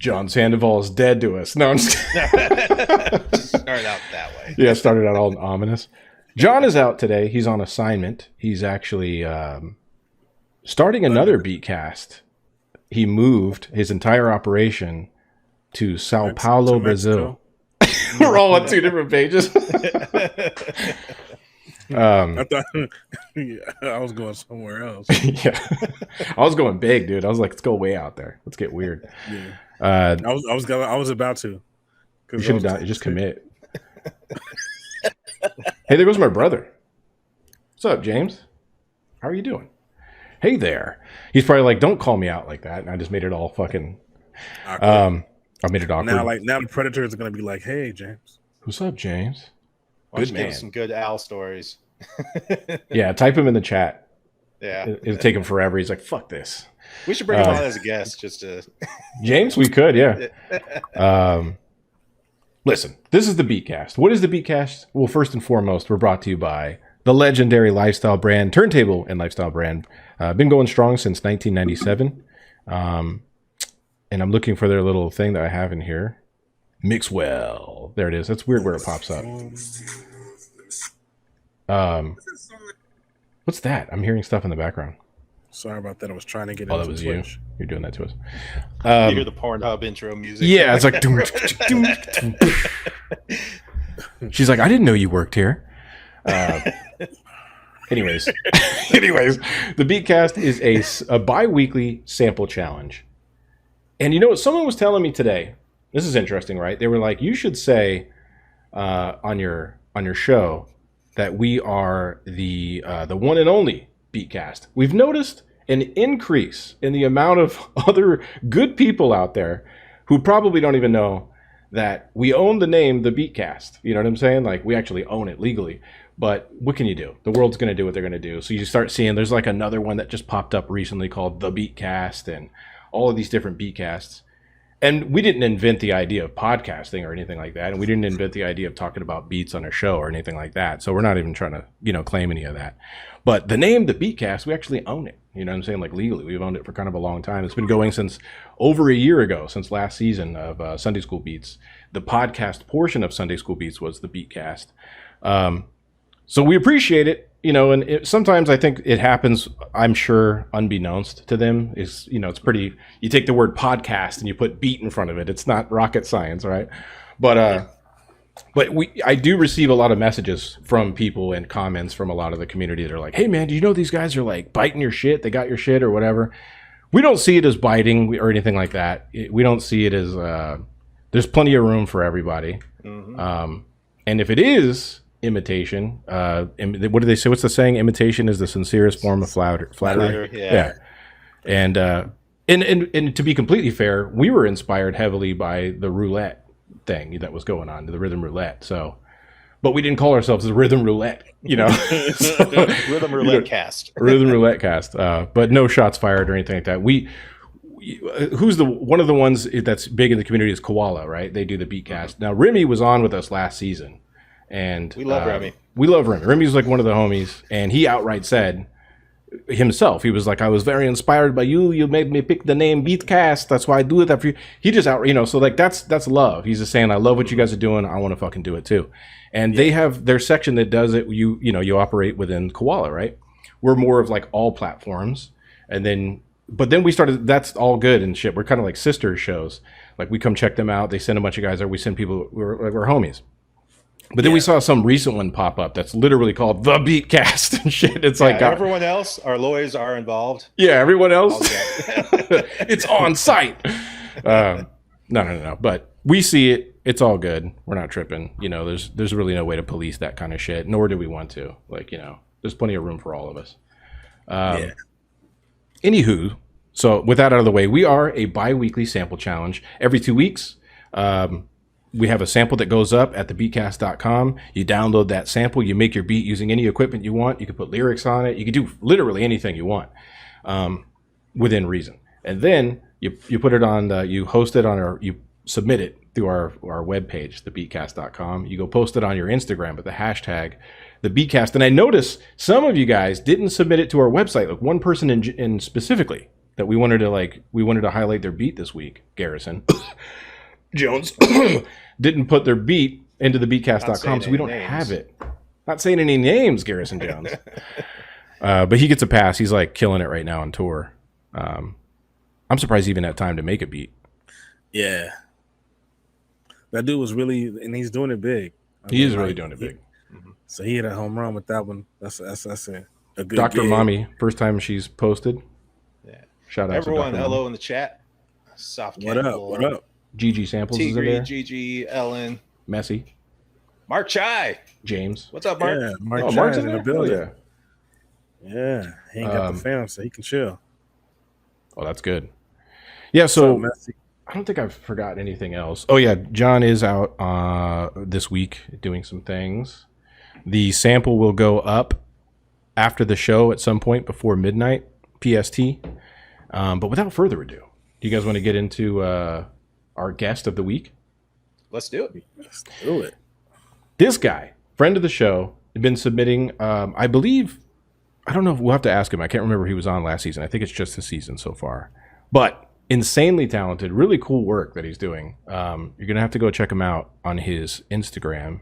John Sandoval is dead to us. No, I'm just Started out that way. Yeah, started out all ominous. John is out today. He's on assignment. He's actually starting another Beatcast. He moved his entire operation to Sao Paulo, Brazil. We're all on two different pages. I thought I was going somewhere else. Yeah, I was going big, dude. I was like, let's go way out there. Let's get weird. Yeah. I was about to. You should have done it. Just commit. Hey, there goes my brother. What's up, James? How are you doing? Hey there. He's probably like, don't call me out like that. And I just made it all fucking. I made it awkward. Now the predators are gonna be like, hey, James. What's up, James? Good man. Some good Al stories. Yeah, type him in the chat. Yeah, it'll take him forever. He's like, fuck this. We should bring him on as a guest, just to. James, we could, yeah. Listen, this is the Beatcast. What is the Beatcast? Well, first and foremost, we're brought to you by the legendary lifestyle brand, turntable and lifestyle brand. Been going strong since 1997. And I'm looking for their little thing that I have in here. Mix well. There it is. That's weird where it pops up. What's that? I'm hearing stuff in the background. Sorry about that. I was trying to get into that was Twitch. You're doing that to us. You hear the Pornhub intro music. Yeah, it's like... She's like, I didn't know you worked here. Anyways, the Beatcast is a bi-weekly sample challenge. And you know what? Someone was telling me today, this is interesting, right? They were like, you should say on your show that we are the one and only Beatcast. We've noticed an increase in the amount of other good people out there who probably don't even know that we own the name The Beatcast. You know what I'm saying? Like, we actually own it legally. But what can you do? The world's going to do what they're going to do. So you start seeing there's like another one that just popped up recently called The Beatcast and all of these different Beatcasts. And we didn't invent the idea of podcasting or anything like that. And we didn't invent the idea of talking about beats on our show or anything like that. So we're not even trying to, claim any of that. But the name, The Beatcast, we actually own it. You know what I'm saying? Like, legally, we've owned it for kind of a long time. It's been going since over a year ago, since last season of Sunday School Beats. The podcast portion of Sunday School Beats was The Beatcast. So we appreciate it, and sometimes I think it happens, I'm sure, unbeknownst to them. It's pretty, you take the word podcast and you put beat in front of it. It's not rocket science, right? But I do receive a lot of messages from people and comments from a lot of the community that are like, hey man, do you know these guys are like biting your shit? They got your shit or whatever. We don't see it as biting or anything like that. We don't see it as, there's plenty of room for everybody. Mm-hmm. And if it is imitation, what do they say? What's the saying? Imitation is the sincerest form of flattery. Yeah. And to be completely fair, we were inspired heavily by the roulette thing that was going on, the rhythm roulette. So, but we didn't call ourselves the rhythm roulette, So, rhythm roulette cast. Rhythm roulette cast. But no shots fired or anything like that. Who's one of the ones that's big in the community is Koala, right? They do the Beatcast. Now, Remy was on with us last season. And we love Remy. We love Remy. Remy's like one of the homies, and he outright said himself, he was like, I was very inspired by you. You made me pick the name Beatcast. That's why I do it after you. He just so like that's love. He's just saying, I love what you guys are doing. I want to fucking do it too. And they have their section that does it. You operate within Koala, right? We're more of like all platforms, but then we started. That's all good and shit. We're kind of like sister shows. Like, we come check them out. They send a bunch of guys there. We send people. We're homies. But then we saw some recent one pop up that's literally called The Beatcast and shit. It's like everyone else, our lawyers are involved. Yeah, everyone else. It's on site. No. But we see it. It's all good. We're not tripping. There's really no way to police that kind of shit, nor do we want to. Like, there's plenty of room for all of us. Anywho, so with that out of the way, we are a bi-weekly sample challenge. Every 2 weeks, we have a sample that goes up at thebeatcast.com. You download that sample. You make your beat using any equipment you want. You can put lyrics on it. You can do literally anything you want within reason. And then you put it on, you host it on, you submit it through our webpage, thebeatcast.com. You go post it on your Instagram with the hashtag thebeatcast. And I noticed some of you guys didn't submit it to our website. Like, one person in specifically that we wanted to highlight their beat this week. Garrison Jones didn't put their beat into the beatcast.com, so we don't have it. Not saying any names, Garrison Jones. But he gets a pass. He's like killing it right now on tour. I'm surprised he even had time to make a beat. Yeah. That dude was really, and he's doing it big. He is really doing it big. So he hit a home run with that one. That's a good Dr. gig. Mommy, first time she's posted. Yeah. Shout out Everyone, to Dr. hello Mommy. in the chat. Soft What up? What up? Gigi Samples is in Tigre, there. Gigi, Ellen, Messy. Mark Chai. James. What's up, Mark? Yeah, Mark Oh, Chai's Mark's in the there? building. Oh, Yeah, he ain't got the fam, so he can chill. Oh, that's good. Yeah, so Messy. I don't think I've forgotten anything else. Oh, yeah, John is out this week doing some things. The sample will go up after the show at some point before midnight, PST. But without further ado, do you guys want to get into our guest of the week? Let's do it. Let's do it. This guy, friend of the show, had been submitting, I believe, I don't know if we'll have to ask him. I can't remember if he was on last season. I think it's just this season so far. But insanely talented, really cool work that he's doing. You're going to have to go check him out on his Instagram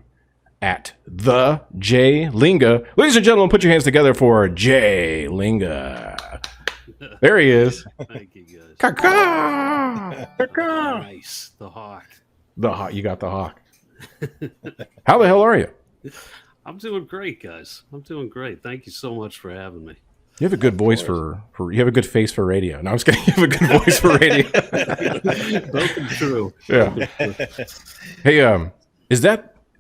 at the JLenga. Ladies and gentlemen, put your hands together for JLenga. There he is. Thank you, guys. Caca! Nice. The hawk. The hawk. You got the hawk. How the hell are you? I'm doing great, guys. I'm doing great. Thank you so much for having me. You have a good voice for you have a good face for radio. No, I was kidding. You have a good voice for radio. Both are true. Yeah. Hey,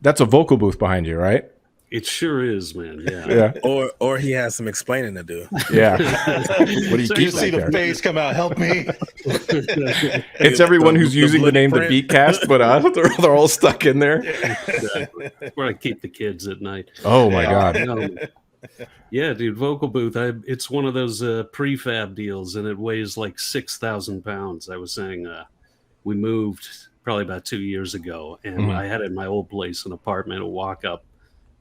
that's a vocal booth behind you, right? It sure is, man. Yeah. Yeah. Or he has some explaining to do. Yeah. What do you You keep see back the there? face come out. Help me. It's everyone who's The using the name the blueprint. Beatcast, but they're all stuck in there. Exactly. Where I keep the kids at night. Oh my god. Yeah, dude, vocal booth. It's one of those prefab deals, and it weighs like 6,000 pounds. I was saying we moved probably about 2 years ago, and I had it in my old place, an apartment, a walk up,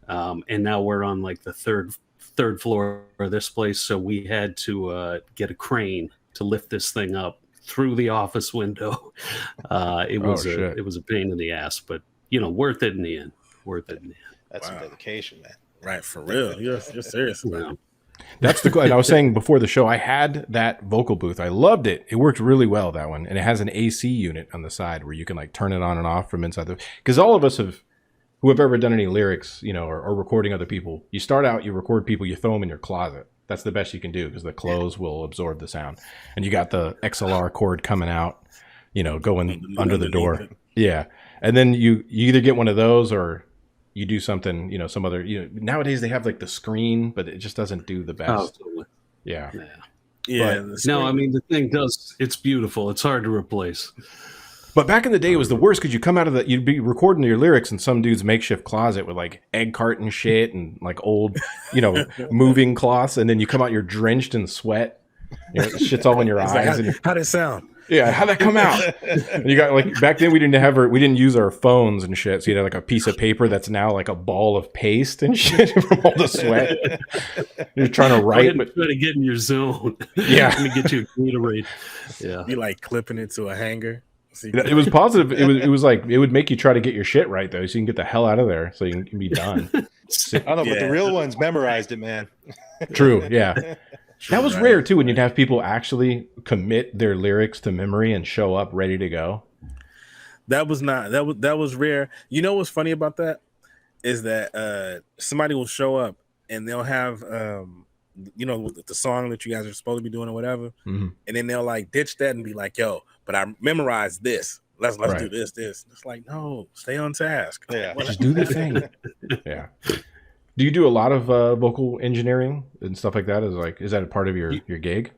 and now we're on like the third floor of this place, so we had to get a crane to lift this thing up through the office window. It was a pain in the ass, but worth it in the end. That's some dedication, man. Right, for real. You're serious about it. That's the. And I was saying before the show, I had that vocal booth. I loved it. It worked really well, that one, and it has an AC unit on the side where you can like turn it on and off from inside the. Because all of us who have ever done any lyrics, or recording other people, you start out, you record people, you throw them in your closet. That's the best you can do because the clothes will absorb the sound, and you got the XLR cord coming out, going under the door. Yeah, and then you either get one of those or you do something, some other, nowadays they have like the screen, but it just doesn't do the best. Oh, totally. Yeah. Yeah. No, I mean, the thing does, it's beautiful. It's hard to replace. But back in the day, it was the worst because you come out of you'd be recording your lyrics in some dude's makeshift closet with like egg carton shit and like old, moving cloths. And then you come out, you're drenched in sweat. Shit's all in your eyes. Like, how'd it sound? Yeah, how'd that come out? And you got like back then we didn't use our phones and shit. So you had like a piece of paper that's now like a ball of paste and shit from all the sweat. You're trying to write, but trying to get in your zone. Yeah. Let me get you a Gatorade. Yeah. You like clipping it to a hanger. it was positive. It was like it would make you try to get your shit right though, so you can get the hell out of there, so you can be done. I don't know, but the real ones memorized it, man. True. Yeah. That was rare too when you'd have people actually commit their lyrics to memory and show up ready to go. That was rare. You know what's funny about that is that somebody will show up and they'll have the song that you guys are supposed to be doing or whatever, and then they'll like ditch that and be like, "Yo, but I memorized this. Let's do this." It's like, no, stay on task. Yeah, just do the thing. Yeah. Do you do a lot of vocal engineering and stuff like that? Is that a part of your gig?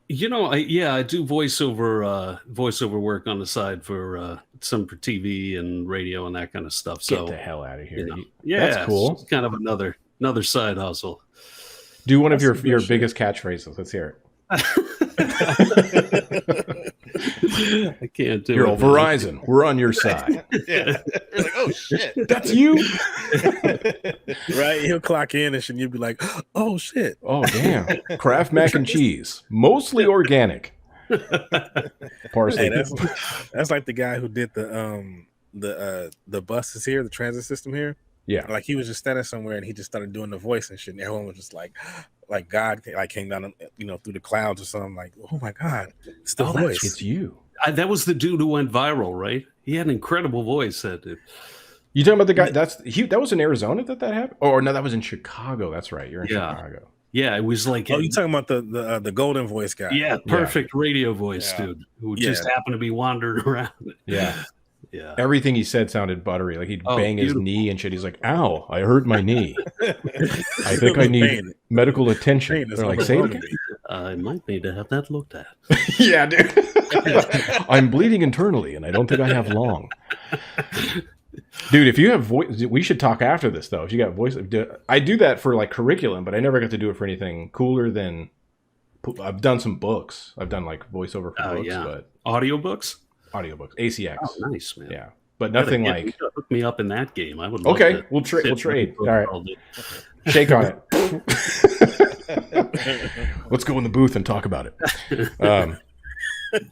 I do voiceover work on the side for some for TV and radio and that kind of stuff. So get the hell out of here. That's cool. It's kind of another side hustle. Do one of your biggest catchphrases. Let's hear it. I can't do You're it. all man. Verizon. We're on your side. Yeah. You're like, oh shit. That's you. Right? He'll clock in and shit, and you'll be like, oh shit. Oh damn. Kraft mac and cheese, mostly organic. Parsley. Hey, that's like the guy who did the buses here, the transit system here. Yeah. Like he was just standing somewhere and he just started doing the voice and shit, and everyone was just like God like came down, through the clouds or something. Like, oh my God, it's the voice. It's you. That was the dude who went viral, right? He had an incredible voice. That dude. You talking about the guy? That was in Arizona that happened. Oh no, that was in Chicago. That's right. You're in Chicago. Yeah, it was like. Oh, you talking about the golden voice guy? Yeah, perfect radio voice, dude, who just happened to be wandering around. Yeah. Yeah. Everything he said sounded buttery. Like he'd bang beautiful. his knee and shit. He's like, "Ow, I hurt my knee. I think I need medical attention." They're like, "Say it again." I might need to have that looked at. Yeah, dude. I'm bleeding internally, and I don't think I have long. Dude, if you have voice, we should talk after this though. If you got voice, I do that for like curriculum, but I never got to do it for anything cooler than. I've done some books. I've done like voiceover for books, but audiobooks. Audiobooks, ACX. Oh, nice, man. Yeah, but nothing like. Hook me up in that game. I would. Love Okay, to we'll trade. All right, all day. shake on it. Let's go in the booth and talk about it.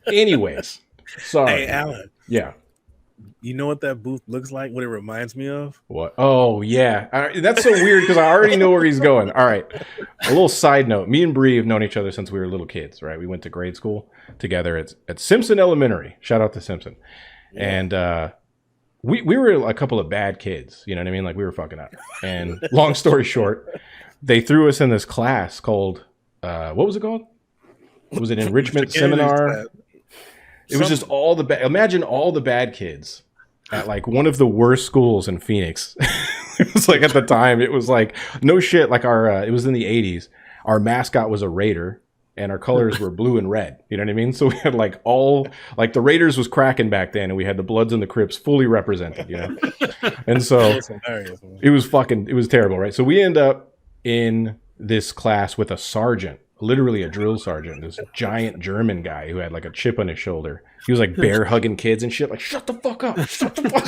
Anyways, sorry. Hey, Alan. Yeah. You know what that booth looks like? What it reminds me of? What? Oh yeah, that's so weird because I already know where he's going. All right, a little side note: me and Bree have known each other since we were little kids. Right, we went to grade school together at Simpson Elementary. Shout out to Simpson. Yeah. And we were a couple of bad kids. You know what I mean? Like we were fucking up. And long story short, they threw us in this class called what was it called? Was it enrichment seminar? It was just all the imagine all the bad kids at like one of the worst schools in Phoenix. It was like at the time, it was like no shit. Like it was in the 80s. Our mascot was a Raider, and our colors were blue and red. You know what I mean? So we had like the Raiders was cracking back then, and we had the Bloods and the Crips fully represented. You know, and so it was terrible, right? So we end up in this class with a sergeant. Literally a drill sergeant, this giant German guy who had like a chip on his shoulder. He was like bear hugging kids and shit. Like, shut the fuck up! Shut the fuck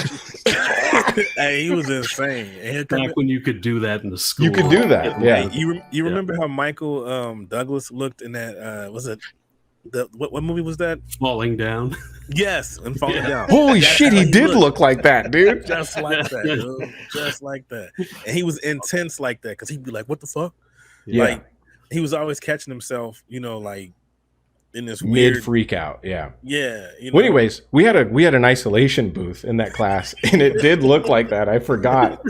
up! Hey, he was insane. Back when you could do that in the school, you could do that. Yeah. Hey, you remember how Michael Douglas looked in that? Was it what movie was that? Falling Down. Yes, and Falling Down. Holy shit, he did look like that, dude. Just like that, dude. Just like that. And he was intense like that because he'd be like, "What the fuck?" Yeah. Like, he was always catching himself, like in this weird mid freak out. Yeah. Yeah. Well, anyways, we had an isolation booth in that class, and it did look like that. I forgot.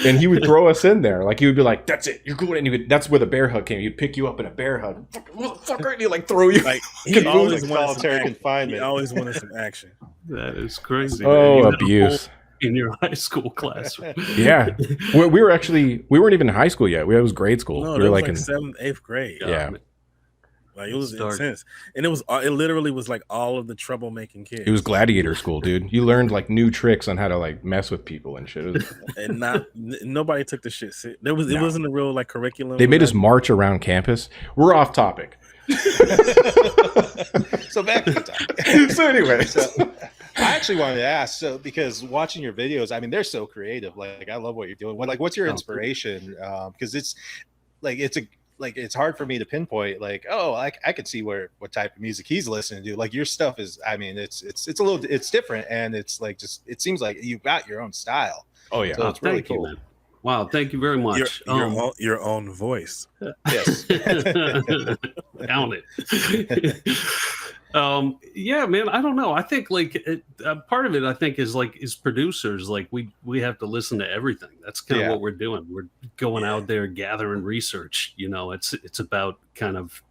And he would throw us in there. Like he would be like, "That's it, you're going." And that's where the bear hug came. He'd pick you up in a bear hug, motherfucker, and he'd like throw you. Like he always like wanted solitary confinement. He always wanted some action. That is crazy. Oh, man. abuse. In your high school class. Yeah. We weren't even in high school yet. It was grade school. No, we were was like in 7th, 8th grade. Yeah. Like it was intense. And it literally was like all of the troublemaking kids. It was gladiator school, dude. You learned like new tricks on how to like mess with people and shit. And nobody took the shit. It wasn't a real like curriculum. They made us march around campus. We're off topic. So back to the topic. So anyway. I actually wanted to ask, because watching your videos, I mean, they're so creative. Like, I love what you're doing. What's your inspiration? Because it's hard for me to pinpoint. Like, I could see what type of music he's listening to. Like, your stuff is, I mean, it's it's different, and it's like it seems like you've got your own style. Oh yeah, so it's really cool. Man. Wow, thank you very much. Your own voice. Yes, count it. Yeah, man, I don't know. I think like part of it, I think is producers. Like we have to listen to everything. That's kind of what we're doing. We're going out there gathering research. It's about kind of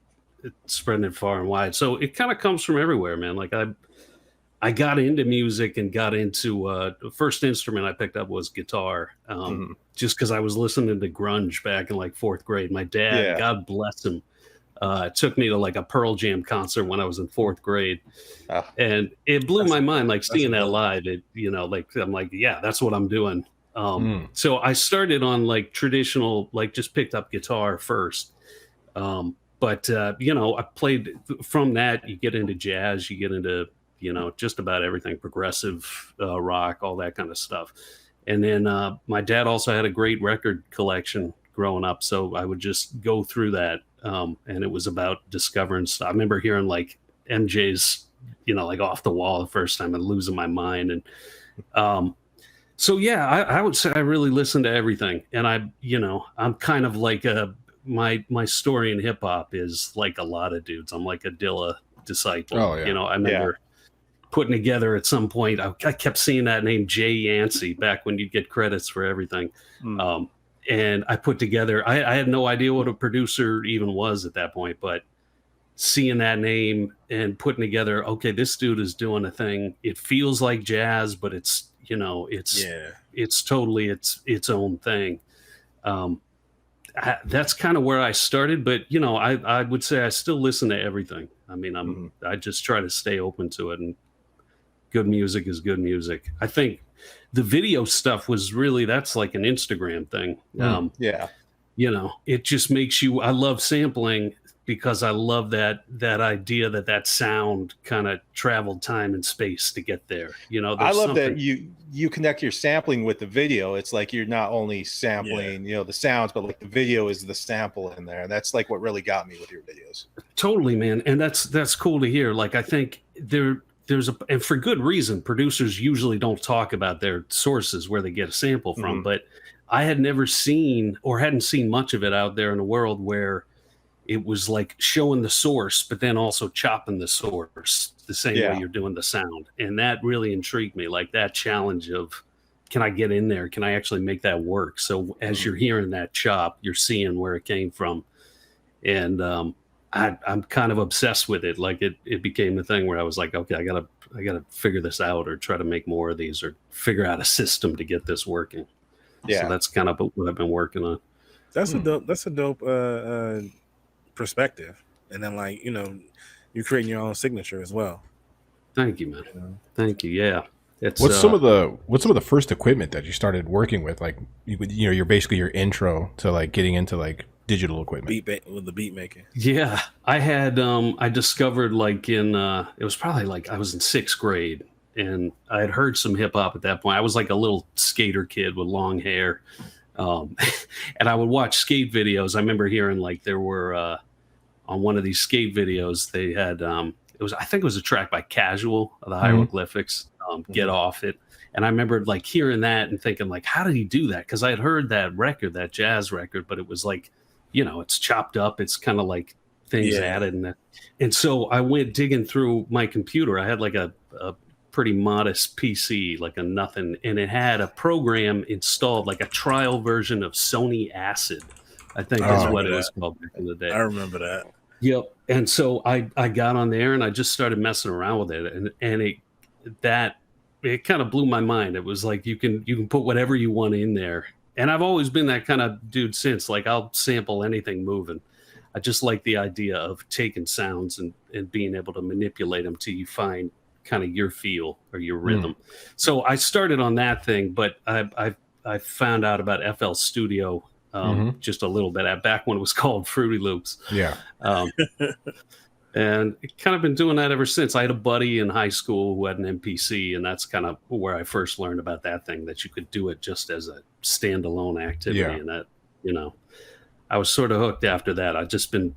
spreading it far and wide. So it kind of comes from everywhere, man. Like I got into music and got into the first instrument I picked up was guitar, just because I was listening to grunge back in like 4th grade. My dad, God bless him, took me to like a Pearl Jam concert when I was in 4th grade, and it blew my mind. Like seeing that live, I'm like, yeah, that's what I'm doing. So I started on like traditional, like just picked up guitar first. But I played from that. You get into jazz, you get into just about everything, progressive rock, all that kind of stuff. And then my dad also had a great record collection growing up, so I would just go through that, and it was about discovering stuff. I remember hearing like MJ's, like Off the Wall the first time and losing my mind. And so yeah, I would say I really listen to everything, and I'm kind of like my story in hip hop is like a lot of dudes. I'm like a Dilla disciple. Oh, yeah. I remember putting together at some point. I kept seeing that name Jay Yancey back when you'd get credits for everything. And I put together. I had no idea what a producer even was at that point, but seeing that name and putting together, okay, this dude is doing a thing. It feels like jazz, but it's it's totally its own thing. That's kind of where I started, but I would say I still listen to everything. I mean, I just try to stay open to it, and good music is good music. I think the video stuff was really, that's like an Instagram thing. It just makes you, I love sampling because I love that idea that sound kind of traveled time and space to get there. I love that you connect your sampling with the video. It's like you're not only sampling, the sounds, but like the video is the sample in there. And that's like what really got me with your videos. Totally, man. And that's cool to hear. Like, I think and for good reason, producers usually don't talk about their sources where they get a sample from, but I had never seen or hadn't seen much of it out there in the world where it was like showing the source, but then also chopping the source the same way you're doing the sound. And that really intrigued me, like that challenge of, can I get in there? Can I actually make that work? So as you're hearing that chop, you're seeing where it came from. And I'm kind of obsessed with it. Like it became the thing where I was like, okay, I gotta figure this out, or try to make more of these, or figure out a system to get this working. Yeah. So that's kind of what I've been working on. That's a dope perspective. And then you're creating your own signature as well. Thank you, man. Thank you. Yeah. What's some of the first equipment that you started working with? Like, you're basically your intro to like getting into like digital equipment with the beat making. Yeah, I had I discovered like in it was probably like I was in 6th grade, and I had heard some hip hop at that point. I was like a little skater kid with long hair, and I would watch skate videos. I remember hearing like there were on one of these skate videos they had I think it was a track by Casual of the Hieroglyphics, Get Off It. And I remember like hearing that and thinking like, how did he do that? Because I had heard that record, that jazz record, but it was like, it's chopped up. It's kind of like things added. And so I went digging through my computer. I had like a pretty modest PC, like a nothing. And it had a program installed, like a trial version of Sony Acid, I think is what it was called back in the day. I remember that. Yep. And so I got on there and I just started messing around with it. And it kind of blew my mind. It was like, you can put whatever you want in there. And I've always been that kind of dude since. Like, I'll sample anything moving. I just like the idea of taking sounds and being able to manipulate them till you find kind of your feel or your rhythm. So I started on that thing, but I found out about FL Studio just a little bit back when it was called Fruity Loops. Yeah. And kind of been doing that ever since. I had a buddy in high school who had an MPC, and that's kind of where I first learned about that thing, that you could do it just as a standalone activity. Yeah. And that, I was sort of hooked after that. I've just been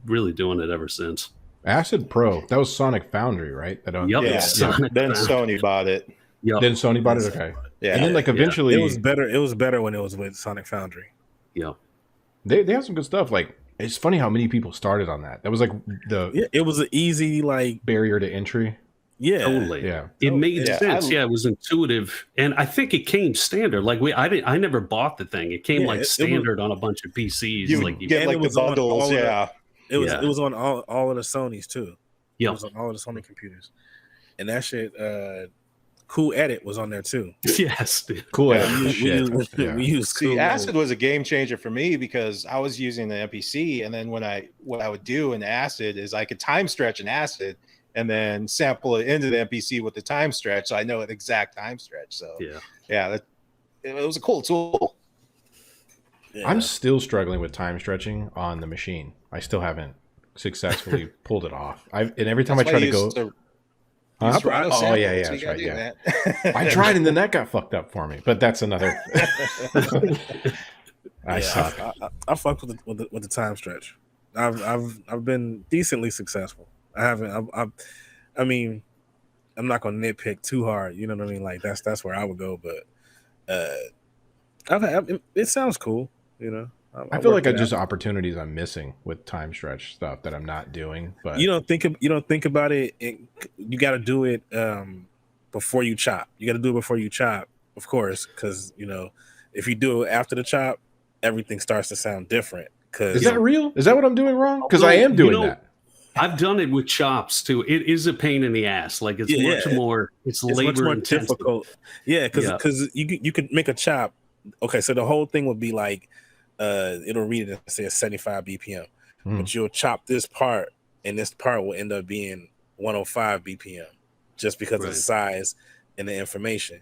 really doing it ever since. Acid Pro, that was Sonic Foundry, right? Then Sony bought it. Yep. Then Sony bought it. Okay. Yeah. And then eventually it was better. It was better when it was with Sonic Foundry. Yeah. They have some good stuff. Like, it's funny how many people started on that. That was like it was an easy barrier to entry. Yeah, totally. Yeah, it made sense. It was intuitive, and I think it came standard. Like I never bought the thing. It came standard on a bunch of PCs. You get like the bundles. It was on all of the Sonys too. Yeah, it was on all of the Sony computers, and that shit. Cool Edit was on there too. Yes, dude. Cool Edit. We used Cool Acid was a game changer for me because I was using the MPC, and then what I would do in Acid is I could time stretch an Acid and then sample it into the MPC with the time stretch, so I know an exact time stretch. So it was a cool tool. Yeah. I'm still struggling with time stretching on the machine. I still haven't successfully pulled it off. And every time That's I why try to you go, use the huh? Serato Oh sample, yeah, so that's you gotta right, do yeah. that. I tried, and then that got fucked up for me. But that's another. I suck. I fucked with the time stretch. I've been decently successful. I haven't. I mean, I'm not gonna nitpick too hard. You know what I mean? Like that's where I would go. But it sounds cool. You know, I feel like just opportunities I'm missing with time stretch stuff that I'm not doing. But you don't think about it. You got to do it before you chop. You got to do it before you chop, of course, because if you do it after the chop, everything starts to sound different. Is that real? Is that what I'm doing wrong? Because I am doing that. I've done it with chops too. It is a pain in the ass. Like it's much more. It's labor much more intensive. difficult. Yeah, because you could make a chop. Okay, so the whole thing would be like, it'll read it and say 75 BPM, but you'll chop this part, and this part will end up being 105 BPM, just because of the size and the information.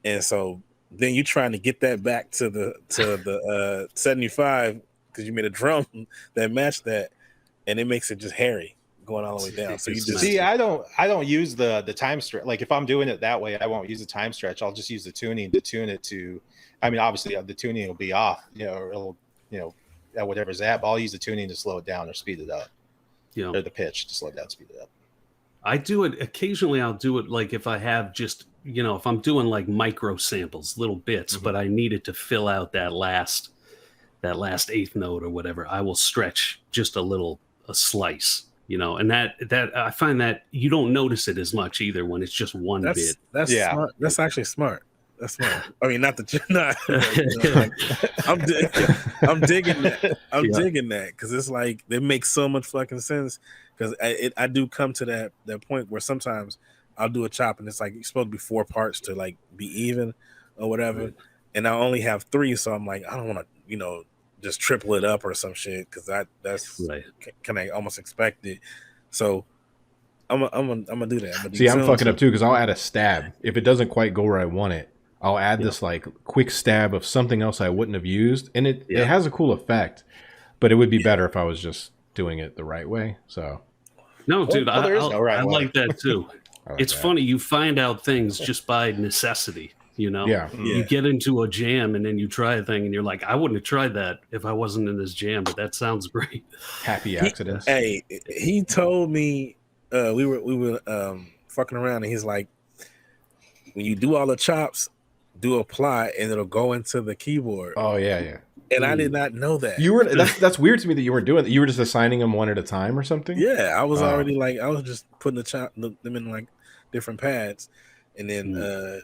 And so then you're trying to get that back to the 75 because you made a drum that matched that, and it makes it just hairy going all the way down. So you just see, I don't use the time stretch. Like if I'm doing it that way, I won't use the time stretch. I'll just use the tuning to tune it to. I mean, obviously the tuning will be off, or it'll, at whatever's at. But I'll use the tuning to slow it down or speed it up. Or the pitch to slow it down, speed it up. I do it occasionally. I'll do it like if I have just, if I'm doing like micro samples, little bits, but I needed to fill out that last eighth note or whatever, I will stretch just a slice, and that I find that you don't notice it as much either when it's just one bit. That's smart. That's actually smart. That's smart. I mean, not that you're not. I'm digging that. I'm digging that because it's like it makes so much fucking sense. Because I do come to that point where sometimes I'll do a chop and it's like it's supposed to be 4 parts to like be even or whatever, and I only have 3, so I'm like I don't want to just triple it up or some shit because that's kind of almost expected. So I'm gonna do that. See, I'm fucking up too because I'll add a stab if it doesn't quite go where I want it. I'll add this like quick stab of something else I wouldn't have used, and it has a cool effect. But it would be better if I was just doing it the right way. So no, dude, I like that too. It's that. Funny, you find out things just by necessity. You get into a jam and then you try a thing and you're like, I wouldn't have tried that if I wasn't in this jam, but that sounds great. Happy accidents. He told me we were fucking around and he's like, when you do all the chops, do apply and it'll go into the keyboard. Oh yeah. And I did not know that. You were that's weird to me that you weren't doing that. You were just assigning them one at a time or something? Yeah, I was already like I was just putting them in like different pads and then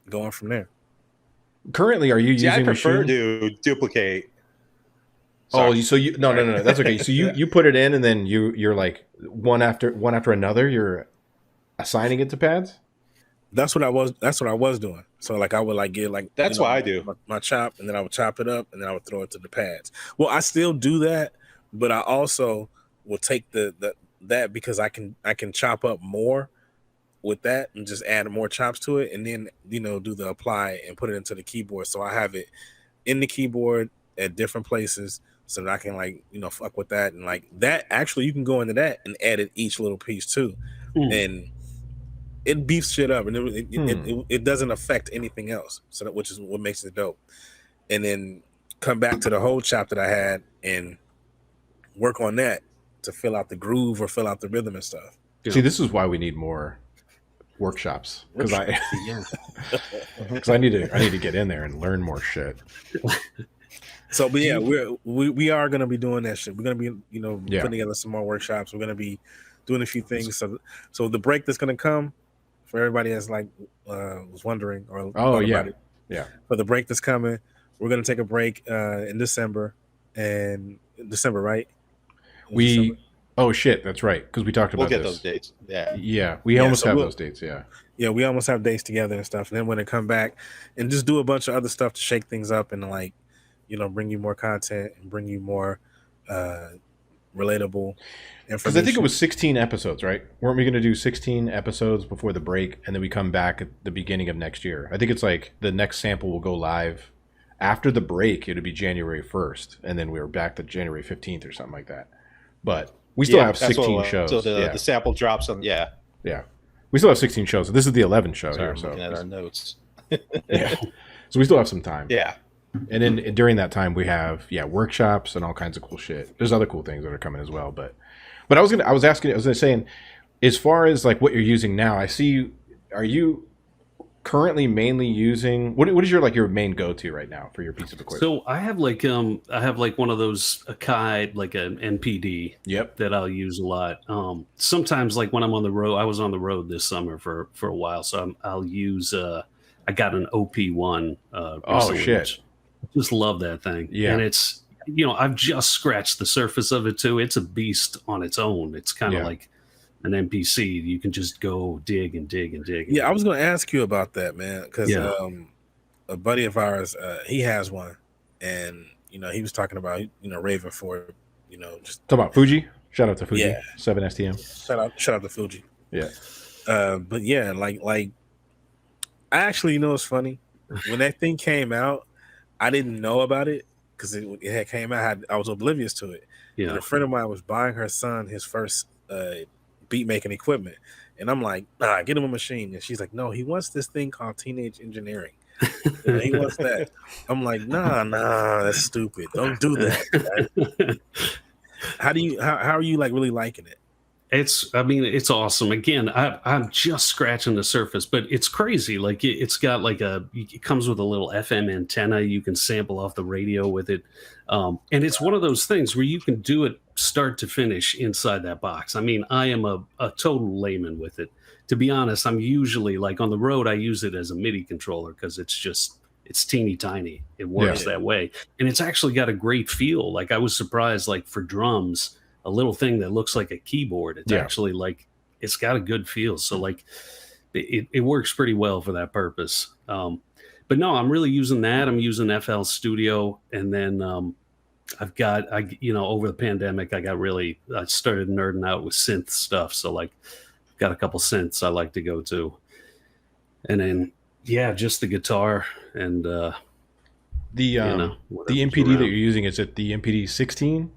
going from there. Currently, are you using I prefer machine? to duplicate. Sorry. Oh, so you no, that's okay. So you put it in and then you're like one after another, you're assigning it to pads? That's what I was doing. So like I would like get like that's what I do. My chop, and then I would chop it up, and then I would throw it to the pads. Well, I still do that, but I also will take that because I can chop up more with that and just add more chops to it, and then do the apply and put it into the keyboard. So I have it in the keyboard at different places, so that I can like fuck with that and like that. Actually, you can go into that and edit each little piece too, and it beefs shit up, and it doesn't affect anything else. So which is what makes it dope. And then come back to the whole chop that I had and work on that to fill out the groove or fill out the rhythm and stuff. See, this is why we need more workshops because I need to get in there and learn more shit. So, but yeah, we are going to be doing that shit. We're going to be putting together some more workshops. We're going to be doing a few things. So the break that's going to come for everybody that's like was wondering or about it. For the break that's coming, we're going to take a break in December, right? Oh shit, that's right, because we talked about we'll get those dates. We almost have those dates. We almost have dates together and stuff, and then we're gonna come back and just do a bunch of other stuff to shake things up and like bring you more content and bring you more relatable information. Because I think it was 16 episodes, right? Weren't we going to do 16 episodes before the break, and then we come back at the beginning of next year? I think it's like the next sample will go live after the break. It'll be January 1st, and then we're back to January 15th or something like that. But We still have that's what it 16 was. shows. So the sample drops on. Yeah. We still have 16 shows. This is the 11th show Sorry, here. I'm So looking at our notes. yeah. So we still have some time. Yeah. And then during that time we have workshops and all kinds of cool shit. There's other cool things that are coming as well. But I was saying, as far as like what you're using now, I see you. Are you currently mainly using what is your main go-to right now for your piece of equipment? So I have like one of those Akai, like an NPD. Yep. That I'll use a lot. Sometimes like when I'm on the road, I was on the road this summer for a while, so I'll use. I got an OP1. Oh shit! Just love that thing. Yeah, and it's I've just scratched the surface of it too. It's a beast on its own. It's kind of like an NPC. You can just go dig and dig and dig. Yeah, I was going to ask you about that, man, because a buddy of ours, he has one, and he was talking about raving for it, just talk about Fuji. Shout out to Fuji. Yeah. 7STM. Shout out to Fuji. Yeah. But yeah, like I actually, it's funny when that thing came out, I didn't know about it because it had came out. I was oblivious to it. Yeah. And a friend of mine was buying her son his first beat making equipment, and I'm like, nah, get him a machine. And she's like, no, he wants this thing called Teenage Engineering. He wants that. I'm like, nah, that's stupid. Don't do that. How are you like really liking it? It's awesome. Again, I'm just scratching the surface, but it's crazy. Like it's got it comes with a little FM antenna. You can sample off the radio with it. And it's one of those things where you can do it start to finish inside that box. I mean, I am a total layman with it. To be honest, I'm usually like on the road, I use it as a MIDI controller because it's teeny tiny. It works that way. And it's actually got a great feel. Like I was surprised, like for drums, a little thing that looks like a keyboard. It's actually like, it's got a good feel. So like it works pretty well for that purpose. But no, I'm really using that. I'm using FL Studio. And then over the pandemic, I started nerding out with synth stuff. So like got a couple synths I like to go to. And then, just the guitar and the MPD that you're using, is it the MPD 16?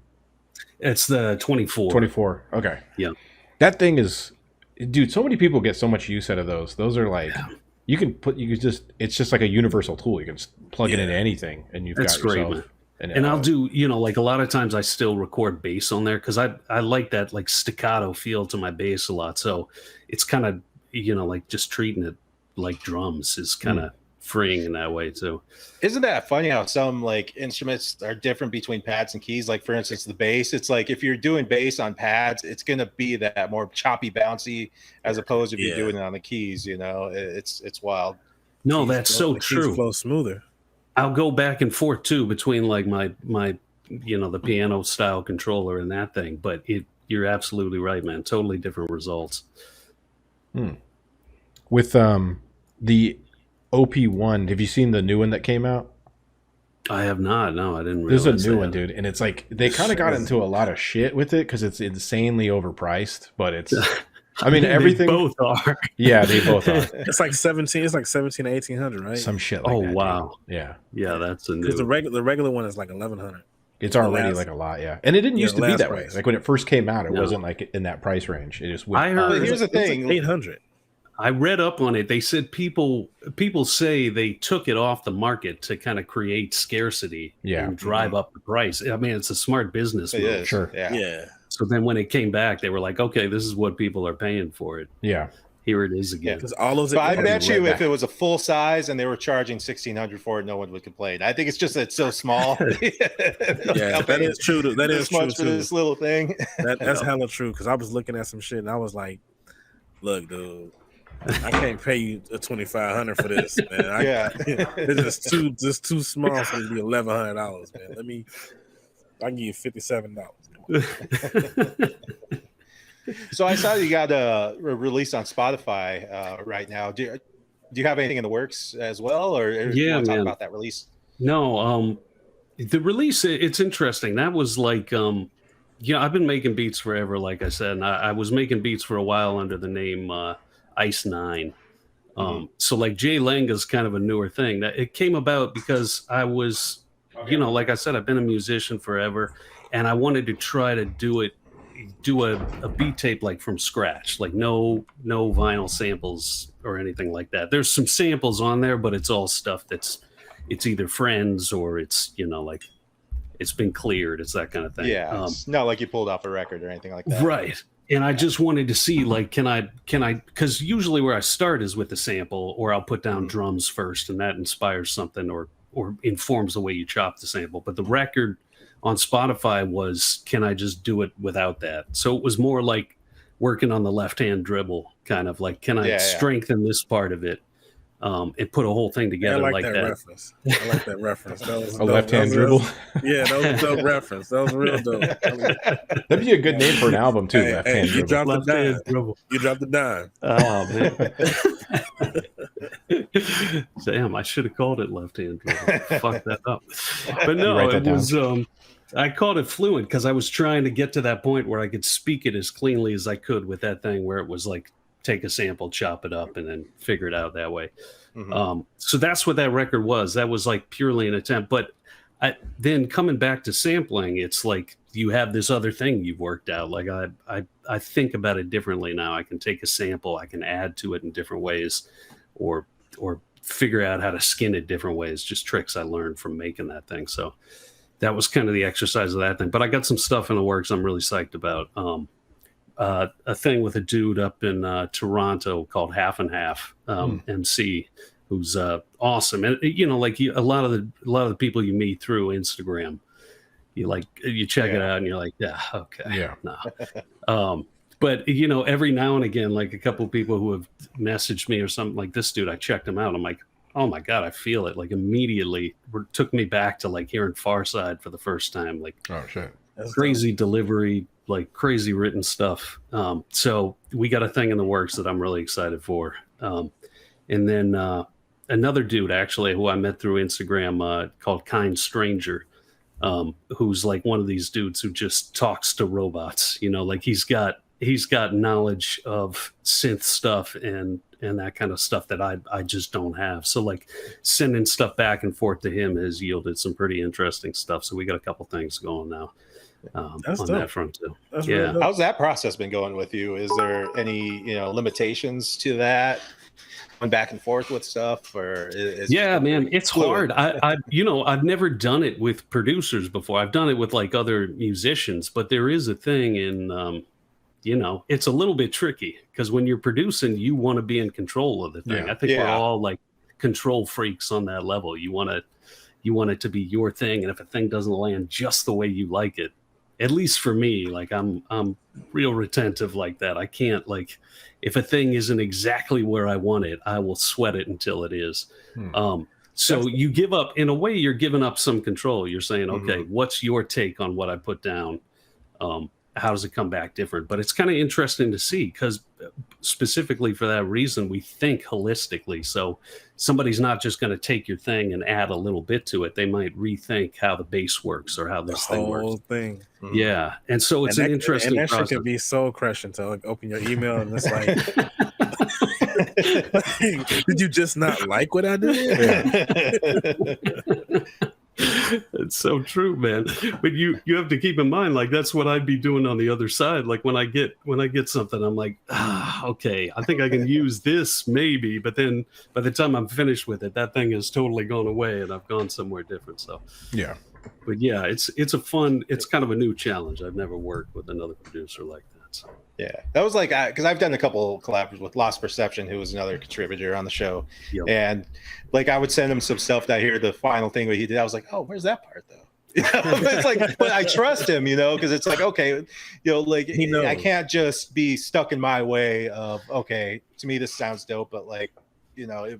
It's the 24. 24. Okay. Yeah. That thing is, dude, so many people get so much use out of those. Those are like, it's just like a universal tool. You can plug it into anything and you've got yourself. Man. And I'll do, like a lot of times I still record bass on there because I like that like staccato feel to my bass a lot. So it's kind of, like just treating it like drums is kind of freeing in that way too. Isn't that funny how some like instruments are different between pads and keys? Like for instance, the bass, it's like if you're doing bass on pads, it's going to be that more choppy, bouncy, as opposed to if you're doing it on the keys. It's wild. No, that's so true. Flow smoother. I'll go back and forth too between like my the piano style controller and that thing, but you're absolutely right, man. Totally different results. With the OP1, have you seen the new one that came out? I have not. No, I didn't realize. There's a new one, dude, and it's like they kind of got into a lot of shit with it because it's insanely overpriced, but it's I mean everything they both are. Yeah, they both are. It's like 1800, right? Some shit like that. Oh wow. Dude. Yeah. Yeah, that's a new. Because the regular one is like 1100. It's already like a lot, yeah. And it didn't used to be that price. way. Like when it first came out, it wasn't like in that price range. It just went I heard. Here's the thing, like 800. I read up on it. They said people say they took it off the market to kind of create scarcity and drive up the price. I mean, it's a smart business move. Sure. Yeah. So then when it came back, they were like, okay, this is what people are paying for it. Yeah. Here it is again. Because all those. But I bet you if it was a full size and they were charging $1,600 for it, no one would complain. I think it's just that it's so small. Yeah, that is true. That is true for this little thing. That's hella true. Because I was looking at some shit and I was like, "Look, dude, I can't pay you $2,500 for this, man. It's just too small for it to be $1,100, man. I can give you $57. So I saw you got a release on Spotify right now. Do you have anything in the works as well, or do you want to talk about that release? No, the release, it's interesting. That was like, I've been making beats forever, like I said, and I was making beats for a while under the name Ice 9. So like JLenga is kind of a newer thing. That it came about because I was, like I said, I've been a musician forever, and I wanted to try to do it, do a beat tape like from scratch, like no vinyl samples or anything like that. There's some samples on there, but it's all stuff it's either friends or it's, you know, like it's been cleared. It's that kind of thing. Yeah, it's not like you pulled off a record or anything like that. Right. And I just wanted to see, like, can I, because usually where I start is with the sample, or I'll put down drums first, and that inspires something or informs the way you chop the sample. But the record on Spotify was, can I just do it without that? So it was more like working on the left-hand dribble, kind of like, can I strengthen this part of it? And put a whole thing together like that. Reference. I like that reference. That was a left-hand dribble. Yeah, that was a dope reference. That was real dope. That'd be a good name for an album too. Left-hand you dribble. dropped the dime. You dropped the dime. Oh man! Damn, I should have called it left-hand dribble. Fuck that up. But no, it was. I called it fluent because I was trying to get to that point where I could speak it as cleanly as I could with that thing, where it was like, take a sample, chop it up, and then figure it out that way. So that's what that record was. That was like purely an attempt. But then coming back to sampling, it's like you have this other thing you've worked out. Like I think about it differently now. I can take a sample, I can add to it in different ways, or figure out how to skin it different ways. Just tricks I learned from making that thing. So that was kind of the exercise of that thing. But I got some stuff in the works I'm really psyched about. A thing with a dude up in Toronto called Half and Half MC, who's awesome. And you know, like a lot of the people you meet through Instagram, you check it out and you're like, yeah, okay, no. But you know, every now and again, like a couple of people who have messaged me or something like, this dude, I checked him out. I'm like, oh my God, I feel it. Like immediately took me back to like hearing Far Side for the first time. Like, oh shit, that's crazy delivery, like crazy written stuff. So we got a thing in the works that I'm really excited for. And then another dude actually who I met through Instagram called Kind Stranger, who's like one of these dudes who just talks to robots, you know, like he's got knowledge of synth stuff and that kind of stuff that I just don't have. So like sending stuff back and forth to him has yielded some pretty interesting stuff. So we got a couple things going now. On that front too. Really how's that process been going with you? Is there any limitations to that, going back and forth with stuff, or man, it's fluid? Hard. I've never done it with producers before. I've done it with like other musicians, but there is a thing in it's a little bit tricky because when you're producing, you want to be in control of the thing. I think we're all like control freaks on that level. You want it to be your thing, and if a thing doesn't land just the way you like it, at least for me, like I'm real retentive like that. I can't, like, if a thing isn't exactly where I want it, I will sweat it until it is. So you give up, in a way, you're giving up some control. You're saying, okay, what's your take on what I put down? How does it come back different? But it's kind of interesting to see because specifically for that reason, we think holistically. So somebody's not just going to take your thing and add a little bit to it. They might rethink how the bass works or how this thing works. Whole thing. Yeah. And so it's an interesting process. And that shit can be so crushing to like open your email and it's like, did you just not like what I did? It's so true, man. But you have to keep in mind, like that's what I'd be doing on the other side. Like when I get something, I'm like, okay, I think I can use this maybe. But then by the time I'm finished with it, that thing has totally gone away and I've gone somewhere different. So yeah. But yeah, it's kind of a new challenge. I've never worked with another producer like that. So. Yeah, that was like, because I've done a couple collabs with Lost Perception, who was another contributor on the show. Yep. And like, I would send him some stuff that I hear the final thing that he did. I was like, oh, where's that part though? It's like, but I trust him, because it's like, okay, like I can't just be stuck in my way of, okay, to me, this sounds dope, but like, you got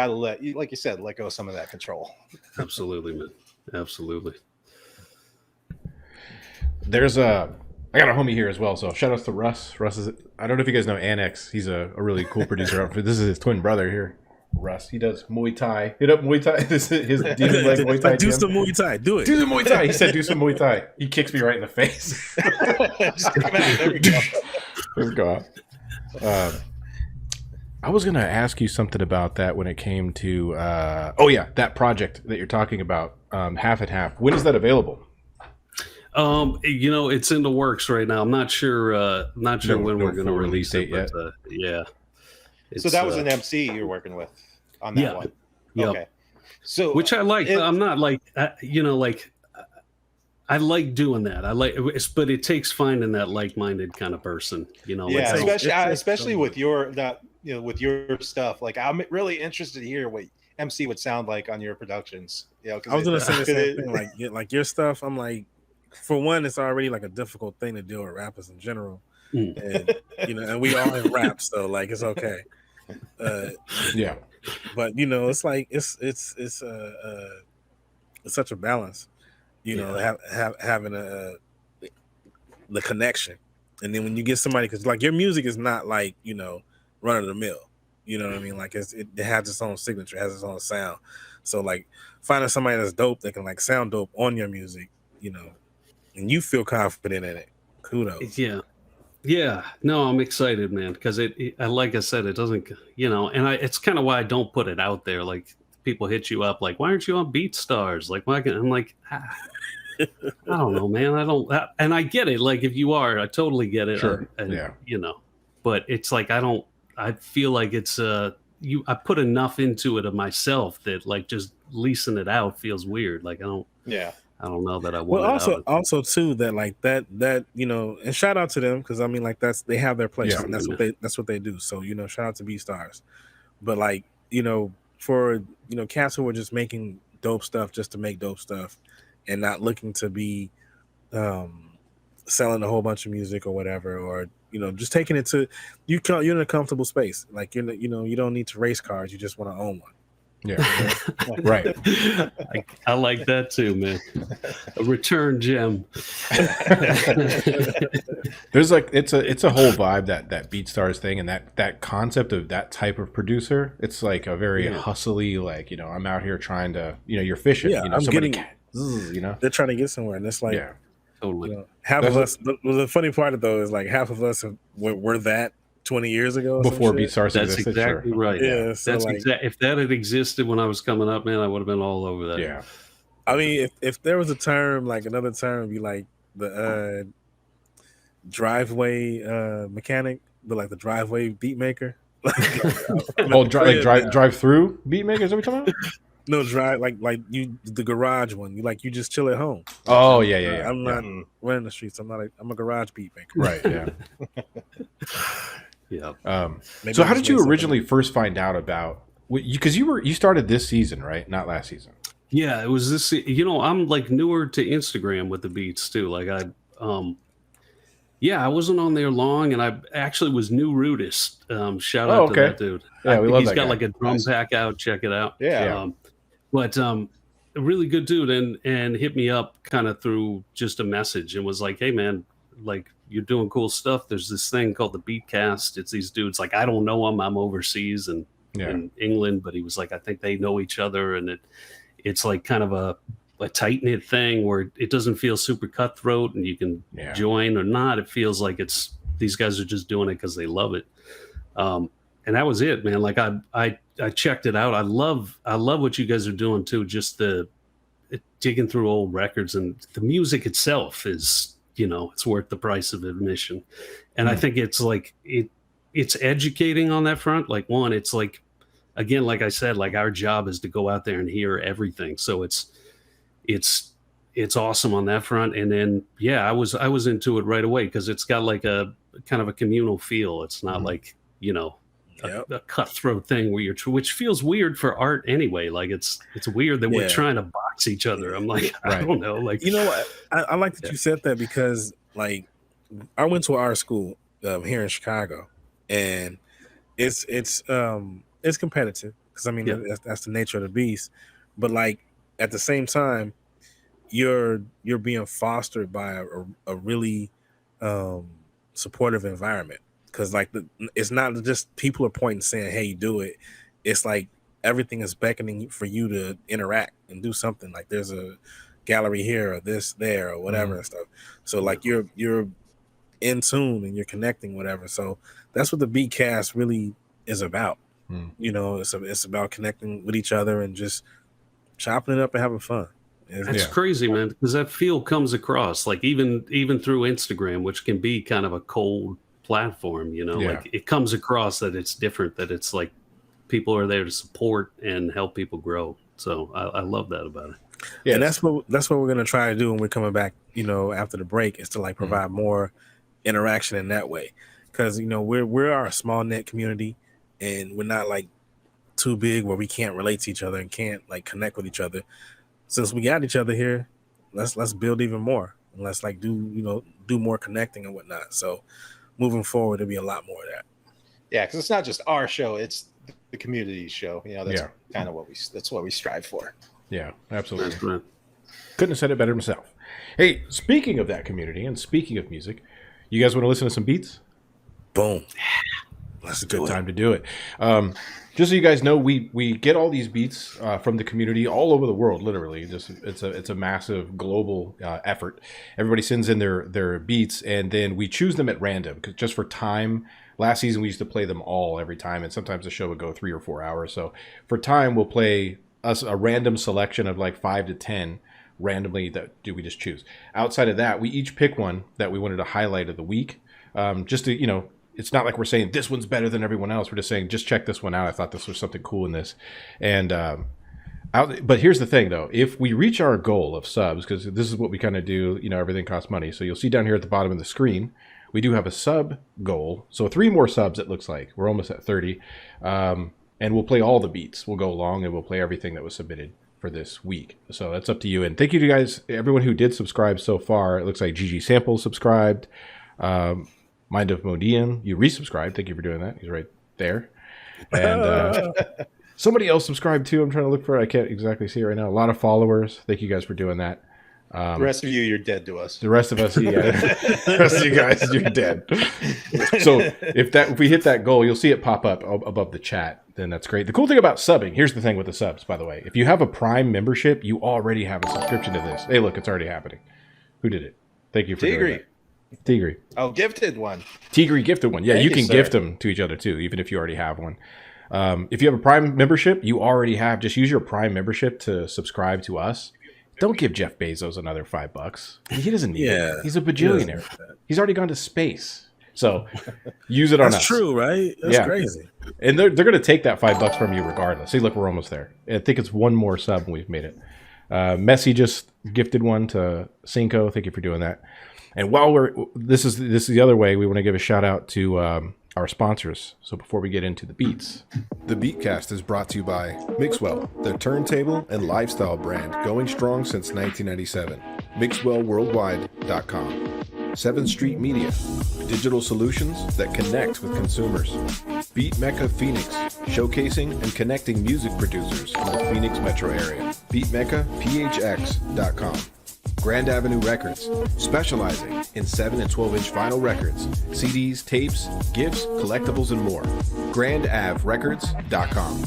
to like you said, let go of some of that control. Absolutely, man. Absolutely. I got a homie here as well, so shout outs to Russ. Russ is, I don't know if you guys know Annex. He's a really cool producer. This is his twin brother here, Russ. He does Muay Thai. Hit up Muay Thai. This is his demon leg Muay Thai. Do some Muay Thai. Do it. Do some Muay Thai. He said do some Muay Thai. He kicks me right in the face. There we go. I was going to ask you something about that when it came to, that project that you're talking about, Half and Half. When is that available? It's in the works right now. I'm not sure. Not sure when No we're going to full release release it. date But, yeah. So that was an MC you're working with on that Yeah. one. Yep. Okay. So Which I like. I'm not like I like doing that. But it takes finding that like-minded kind of person. yeah, Like, especially with your with your stuff. Like, I'm really interested to hear what MC would sound like on your productions. I was gonna say the same thing. Like your stuff, I'm like, for one, it's already like a difficult thing to deal with rappers in general, and and we all in rap, so like it's okay. Yeah. But it's like it's such a balance, having the connection, and then when you get somebody, because like your music is not like run of the mill, you know what I mean? Like it has its own signature, it has its own sound. So like finding somebody that's dope that can like sound dope on your music, and you feel confident in it. Kudos. Yeah, no, I'm excited, man, because like I said, it doesn't, and it's kind of why I don't put it out there. Like people hit you up, like, why aren't you on BeatStars? Like, why? I'm like, I don't know, man. I don't, and I get it. Like, if you are, I totally get it. Sure. But it's like I feel like it's I put enough into it of myself that like just leasing it out feels weird. Like I don't know that I want. Well, also too that like that and shout out to them, because I mean like they have their place, and that's what they do. So shout out to BeatStars, but like for cats who are just making dope stuff just to make dope stuff, and not looking to be selling a whole bunch of music or whatever, or just taking it to you're in a comfortable space. Like you don't need to race cars, you just want to own one. Yeah. Right. I like that too, man. A return gem. There's like it's a whole vibe that BeatStars thing, and that concept of that type of producer. It's like a very hustly, like I'm out here trying to you're fishing. I'm somebody getting, they're trying to get somewhere, and it's like totally. Half of us. The funny part though is like half of us were that 20 years ago before BeatStars That's existed. exactly right. Yeah, so that's like, if that had existed when I was coming up, man, I would have been all over that. Yeah. I mean, if there was a term, like another term, be like the driveway mechanic, but like the driveway beat maker. Drive through beat makers. Are we talking about? No, like you the garage one. You just chill at home. Oh yeah. I'm not running the streets. I'm a garage beat maker. Right. Yeah. Yeah. So how did you originally first find out about? Because you started this season, right? Not last season. Yeah, it was this. I'm like newer to Instagram with the beats too. Like I wasn't on there long, and I actually was new Rudist. Shout out to that dude. Yeah, we love that He's got guy. like a drum pack out. Check it out. Yeah. But a really good dude, and hit me up kind of through just a message, and was like, "Hey man, like you're doing cool stuff. There's this thing called the Beatcast. It's these dudes. Like I don't know them. I'm overseas and in England, but he was like, I think they know each other, and it's like kind of a tight knit thing where it doesn't feel super cutthroat, and you can join or not. It feels like it's these guys are just doing it because they love it." And that was it, man. Like I checked it out. I love what you guys are doing too. Just digging through old records, and the music itself is, it's worth the price of admission. And I think it's like it's educating on that front. Like one, it's like, again, like I said, like our job is to go out there and hear everything. So it's awesome on that front. And then I was into it right away because it's got like a kind of a communal feel. It's not like a cutthroat thing where which feels weird for art anyway. Like it's weird that we're trying to box each other. I'm like, I don't know. Like, what? I like that you said that, because like I went to our school here in Chicago, and it's competitive because I mean that's the nature of the beast. But like at the same time, you're being fostered by a really supportive environment. Because like it's not just people are pointing saying, "Hey, do it." It's like everything is beckoning for you to interact and do something. Like there's a gallery here or this there or whatever and stuff. So like you're in tune and you're connecting, whatever. So that's what the Beatcast really is about. It's about connecting with each other and just chopping it up and having fun. That's crazy, man, because that feel comes across like even through Instagram, which can be kind of a cold platform, like it comes across that it's different, that it's like people are there to support and help people grow. So I love that about it. Yeah, and that's what we're gonna try to do when we're coming back, after the break, is to like provide more interaction in that way. Because we're a small knit community, and we're not like too big where we can't relate to each other and can't like connect with each other. Since we got each other here, let's build even more, and let's like do more connecting and whatnot. So moving forward, there'll be a lot more of that. Yeah, because it's not just our show; it's the community's show. That's kind of what we strive for. Yeah, absolutely. Couldn't have said it better myself. Hey, speaking of that community and speaking of music, you guys want to listen to some beats? Boom. That's a good time to do it. Just so you guys know, we get all these beats from the community all over the world. Literally, it's a massive global effort. Everybody sends in their beats, and then we choose them at random, just for time. Last season we used to play them all every time, and sometimes the show would go 3 or 4 hours. So for time, we'll play a random selection of like 5 to 10 randomly that we just choose. Outside of that, we each pick one that we wanted to highlight of the week. Just to it's not like we're saying this one's better than everyone else. We're just saying, just check this one out. I thought this was something cool in this. And but here's the thing, though. If we reach our goal of subs, because this is what we kind of do, everything costs money. So you'll see down here at the bottom of the screen, we do have a sub goal. So 3 more subs, it looks like. We're almost at 30. And we'll play all the beats. We'll go along and we'll play everything that was submitted for this week. So that's up to you. And thank you to guys, everyone who did subscribe so far. It looks like GG Sample subscribed. Mind of Modian, you resubscribed. Thank you for doing that. He's right there. And somebody else subscribed too. I'm trying to look for it. I can't exactly see it right now. A lot of followers. Thank you guys for doing that. The rest of you're dead to us. The rest of us, the rest of you guys, you're dead. So if we hit that goal, you'll see it pop up above the chat. Then that's great. The cool thing about subbing, here's the thing with the subs, by the way. If you have a Prime membership, you already have a subscription to this. Hey, look, it's already happening. Who did it? Thank you for doing that. Tigri. Oh, gifted one. Tigri gifted one. Yeah, you can gift them to each other too, even if you already have one. If you have a Prime membership, you already have. Just use your Prime membership to subscribe to us. Don't give Jeff Bezos another $5. He doesn't need it. He's a bajillionaire. He's already gone to space. So use it on us. That's true, right? That's crazy. And they're going to take that $5 from you regardless. See, look, we're almost there. I think it's one more sub and we've made it. Messi just gifted one to Cinco. Thank you for doing that. And while this is the other way, we want to give a shout out to our sponsors. So before we get into the beats. The Beatcast is brought to you by Mixwell, the turntable and lifestyle brand going strong since 1997. MixwellWorldwide.com. 7th Street Media, digital solutions that connect with consumers. Beat Mecca Phoenix, showcasing and connecting music producers in the Phoenix metro area. BeatMeccaPHX.com. Grand Avenue Records, specializing in 7 and 12-inch vinyl records, CDs, tapes, gifts, collectibles, and more. GrandAvRecords.com.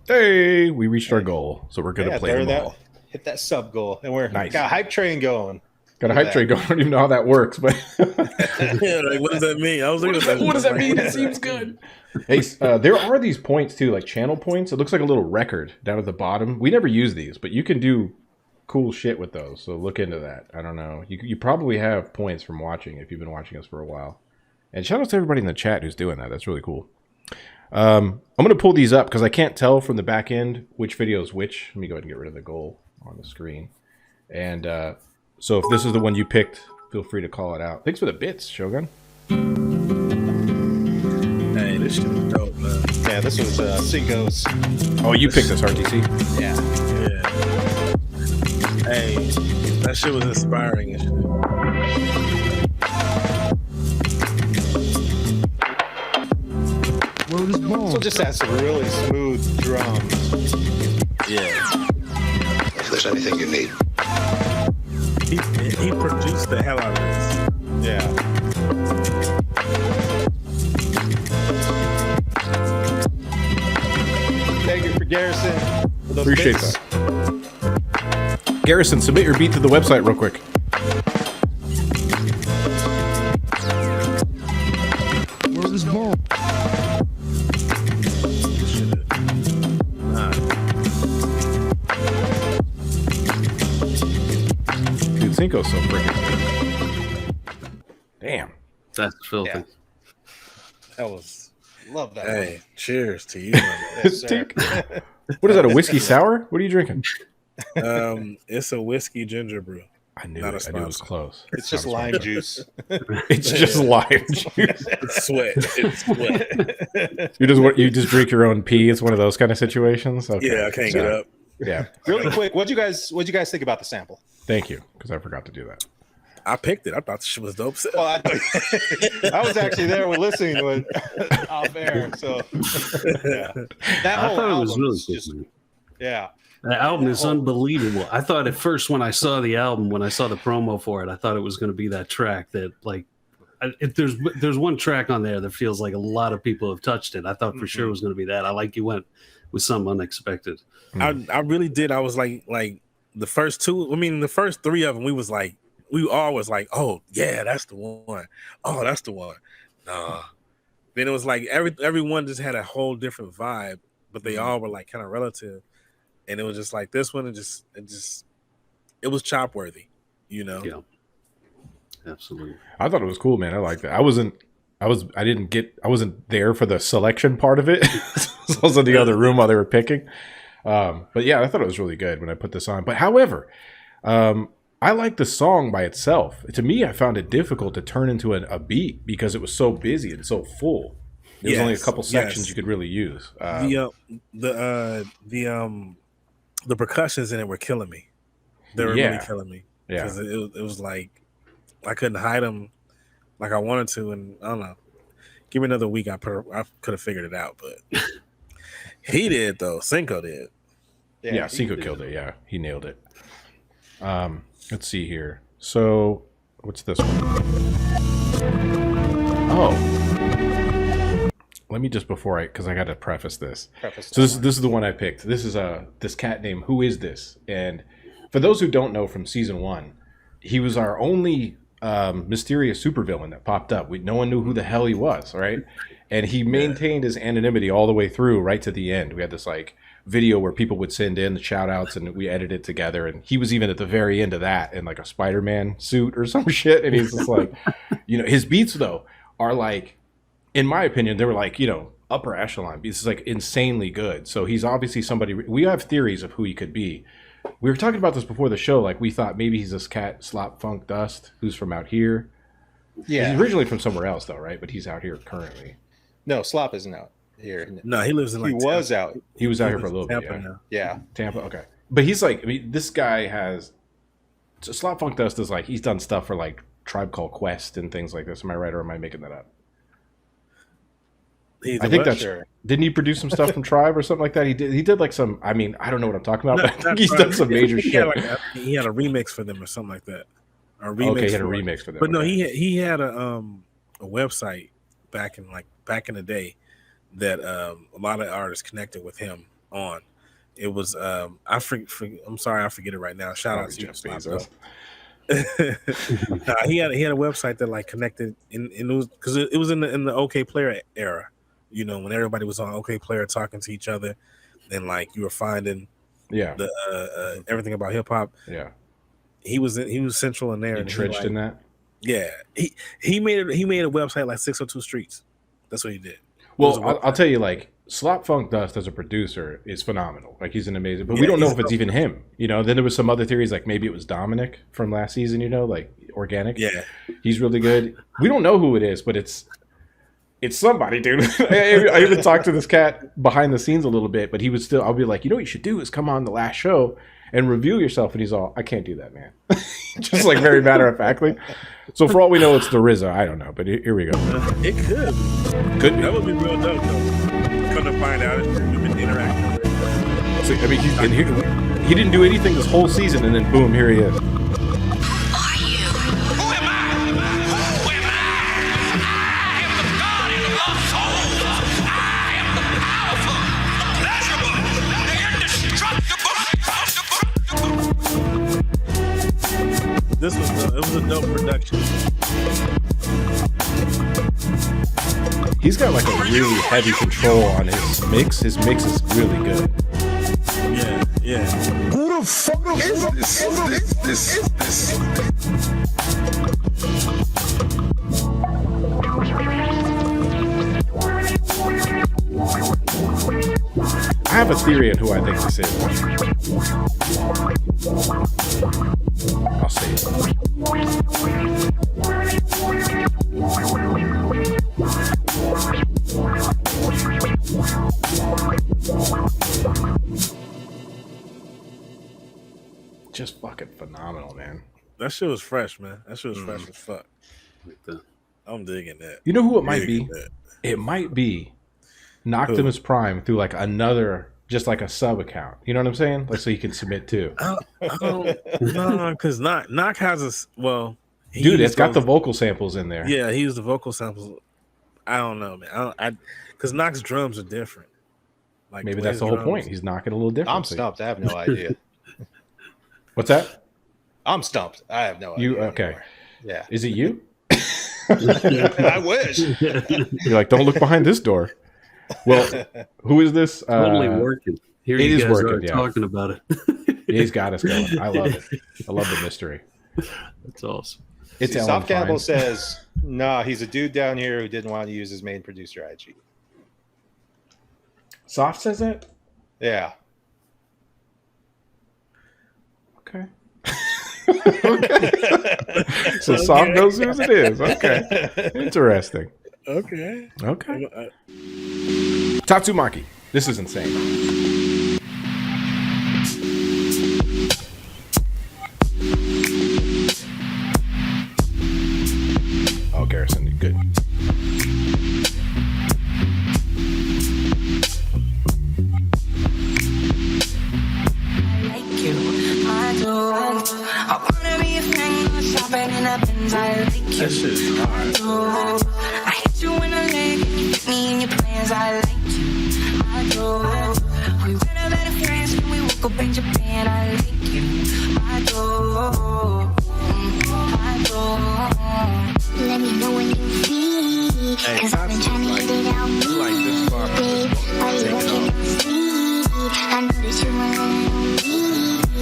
Hey, we reached our goal, so we're going to play them all. Hit that sub goal, and got a hype train going. Got a hype train going. I don't even know how that works, but what does that mean? I was looking at that. What does that mean? It seems good. Hey, there are these points too, like channel points. It looks like a little record down at the bottom. We never use these, but you can do cool shit with those. So look into that. I don't know. You probably have points from watching if you've been watching us for a while. And shout out to everybody in the chat who's doing that. That's really cool. I'm going to pull these up because I can't tell from the back end which video is which. Let me go ahead and get rid of the goal on the screen. And so if this is the one you picked, feel free to call it out. Thanks for the bits, Shogun. Hey, this shit was dope, man. Yeah, this was Cinco's. Oh, you picked this, RTC? Yeah. Hey, that shit was inspiring and shit. So just has some really smooth drums. Yeah. If there's anything you need. He produced the hell out of this. Yeah. Thank you for Garrison. For those Appreciate bits. that. Garrison, submit your beat to the website real quick. Where's this ball? Cinco's so freaking good. Damn. That's filthy. Yeah. That was. Love that. Hey, cheers to you. Yes, sir. What is that, a whiskey sour? What are you drinking? It's a whiskey ginger brew. I knew Not it. a I knew it was sponsor. close. It's just lime juice. It's just lime juice. It's sweat. It's sweat. You just drink your own pee. It's one of those kind of situations. Okay. Yeah, I can't get up. Yeah. Really quick, what'd you guys think about the sample? Thank you, because I forgot to do that. I picked it. I thought the shit was dope. Well, I was actually there with listening to it off air. So yeah. That I whole thought it was album really is good. just, Man. yeah. The album is unbelievable. I thought at first when I saw the album, when I saw the promo for it, I thought it was going to be that track that, like, if there's one track on there that feels like a lot of people have touched it. I thought for sure it was going to be that. I like you went with something unexpected. I really did. I was like the first two. I mean, the first three of them, we all was like, oh yeah, that's the one. Oh, that's the one. Nah. Then it was like everyone just had a whole different vibe, but they all were like kind of relative. And it was just like this one, it was chop worthy, you know? Yeah. Absolutely. I thought it was cool, man. I liked it. I wasn't there for the selection part of it. So I was in the other room while they were picking. But yeah, I thought it was really good when I put this on. But however, I like the song by itself. To me, I found it difficult to turn into a beat because it was so busy and so full. There was only a couple sections you could really use. The percussions in it were killing me. They were really killing me. Yeah. Because it was like I couldn't hide them like I wanted to, and I don't know. Give me another week, I could have figured it out, but he did though. Cinco did. Yeah, Cinco killed it. Yeah, he nailed it. Let's see here. So, what's this one? Oh. Let me just because I got to preface this. So this is the one I picked. This is this cat named Who Is This? And for those who don't know from season 1, he was our only mysterious supervillain that popped up. No one knew who the hell he was, right? And he maintained his anonymity all the way through, right to the end. We had this like video where people would send in the shout outs and we edited it together. And he was even at the very end of that in like a Spider-Man suit or some shit. And he's just like, his beats though are like, in my opinion, they were like, upper echelon beats. It's like insanely good. So he's obviously somebody, we have theories of who he could be. We were talking about this before the show. Like we thought maybe he's this cat Slop Funk Dust who's from out here. Yeah. He's originally from somewhere else though, right? But he's out here currently. No, Slop isn't out here. No, he lives in like He was out. He was out here for a little bit. Yeah. Tampa. Okay. But he's like, this guy has Slop Funk Dust is like, he's done stuff for like Tribe Called Quest and things like this. Am I right or am I making that up? I think that's sure. Didn't he produce some stuff from Tribe or something like that? He did like some. I mean, I don't know what I'm talking about. But I think he's done some major shit. He had a remix for them or something like that. Okay, he had a remix for them. But no, he had a website back in the day that a lot of artists connected with him on. It was I'm sorry, I forget it right now. Shout out to Jeff Bezos. He had a website that like connected in it was because it was in the OK Player era. When everybody was on OK Player talking to each other, and like you were finding the everything about hip hop. Yeah, he was central in there. He trenched in that. Yeah, he made a website like 602 Streets. That's what he did. Well, I'll tell you, like Slop Funk Dust as a producer is phenomenal. Like he's an amazing, but we don't know if it's even him. Then there was some other theories like maybe it was Dominic from last season. Like Organic. Yeah, he's really good. We don't know who it is, but it's somebody, dude. I even talked to this cat behind the scenes a little bit, but he would still. I'll be like, what you should do is come on the last show and review yourself. And he's all, I can't do that, man. Just like very matter of factly. So for all we know, it's the RZA. I don't know, but here we go. It could be. That would be real dope, though. Come to find out, we've been interacting. So, I mean, he didn't do anything this whole season, and then boom, here he is. It was a dope production. He's got like a really heavy control on his mix. His mix is really good. Yeah, Yeah. Who the fuck is this? I have a theory on who I think this is. I'll say it. Just fucking phenomenal, man. That shit was fresh, man. That shit was fresh as fuck. Like that. I'm digging that. You know who it might Digging be? that. It might be Knocked Who? in his prime through like another, just like a sub account. You know what I'm saying? Like so you can submit too. No, because Knock has a well, he Dude, used it's got the those- vocal samples in there. Yeah, he used the vocal samples. I don't know, man. Because Knock's drums are different. Like Maybe way that's the his whole drums- point. He's knocking a little different. I'm stumped. I have no idea. What's that? I'm stumped. I have no idea. You okay? anymore. Yeah. Is it you? I wish. You're like, don't look behind this door. Well, who is this? Totally working. Here it you is guys working, are yeah. talking about it. He's got us going. I love it. I love the mystery. That's awesome. It's See, Ellen Soft Campbell Fine. says, no, he's a dude down here who didn't want to use his main producer IG. Soft says that. Yeah. Okay. So Soft knows whose it is. Okay. Interesting. Okay. Okay. Tatsumaki. This is insane. Oh, Garrison, good. like you, I do. I wanna be a friend, go shopping in a Benz. I like you, That shit is I hard. do. I hit you in the leg, and you hit me in your plans. I like you, I do. We went out better friends, and we woke up in Japan. I like you, I do. I do. Let me know when you free. Hey, Cause I've been trying to get it out me, you like this far from babe. this Why you taking working off. on speed? I know that you want to me.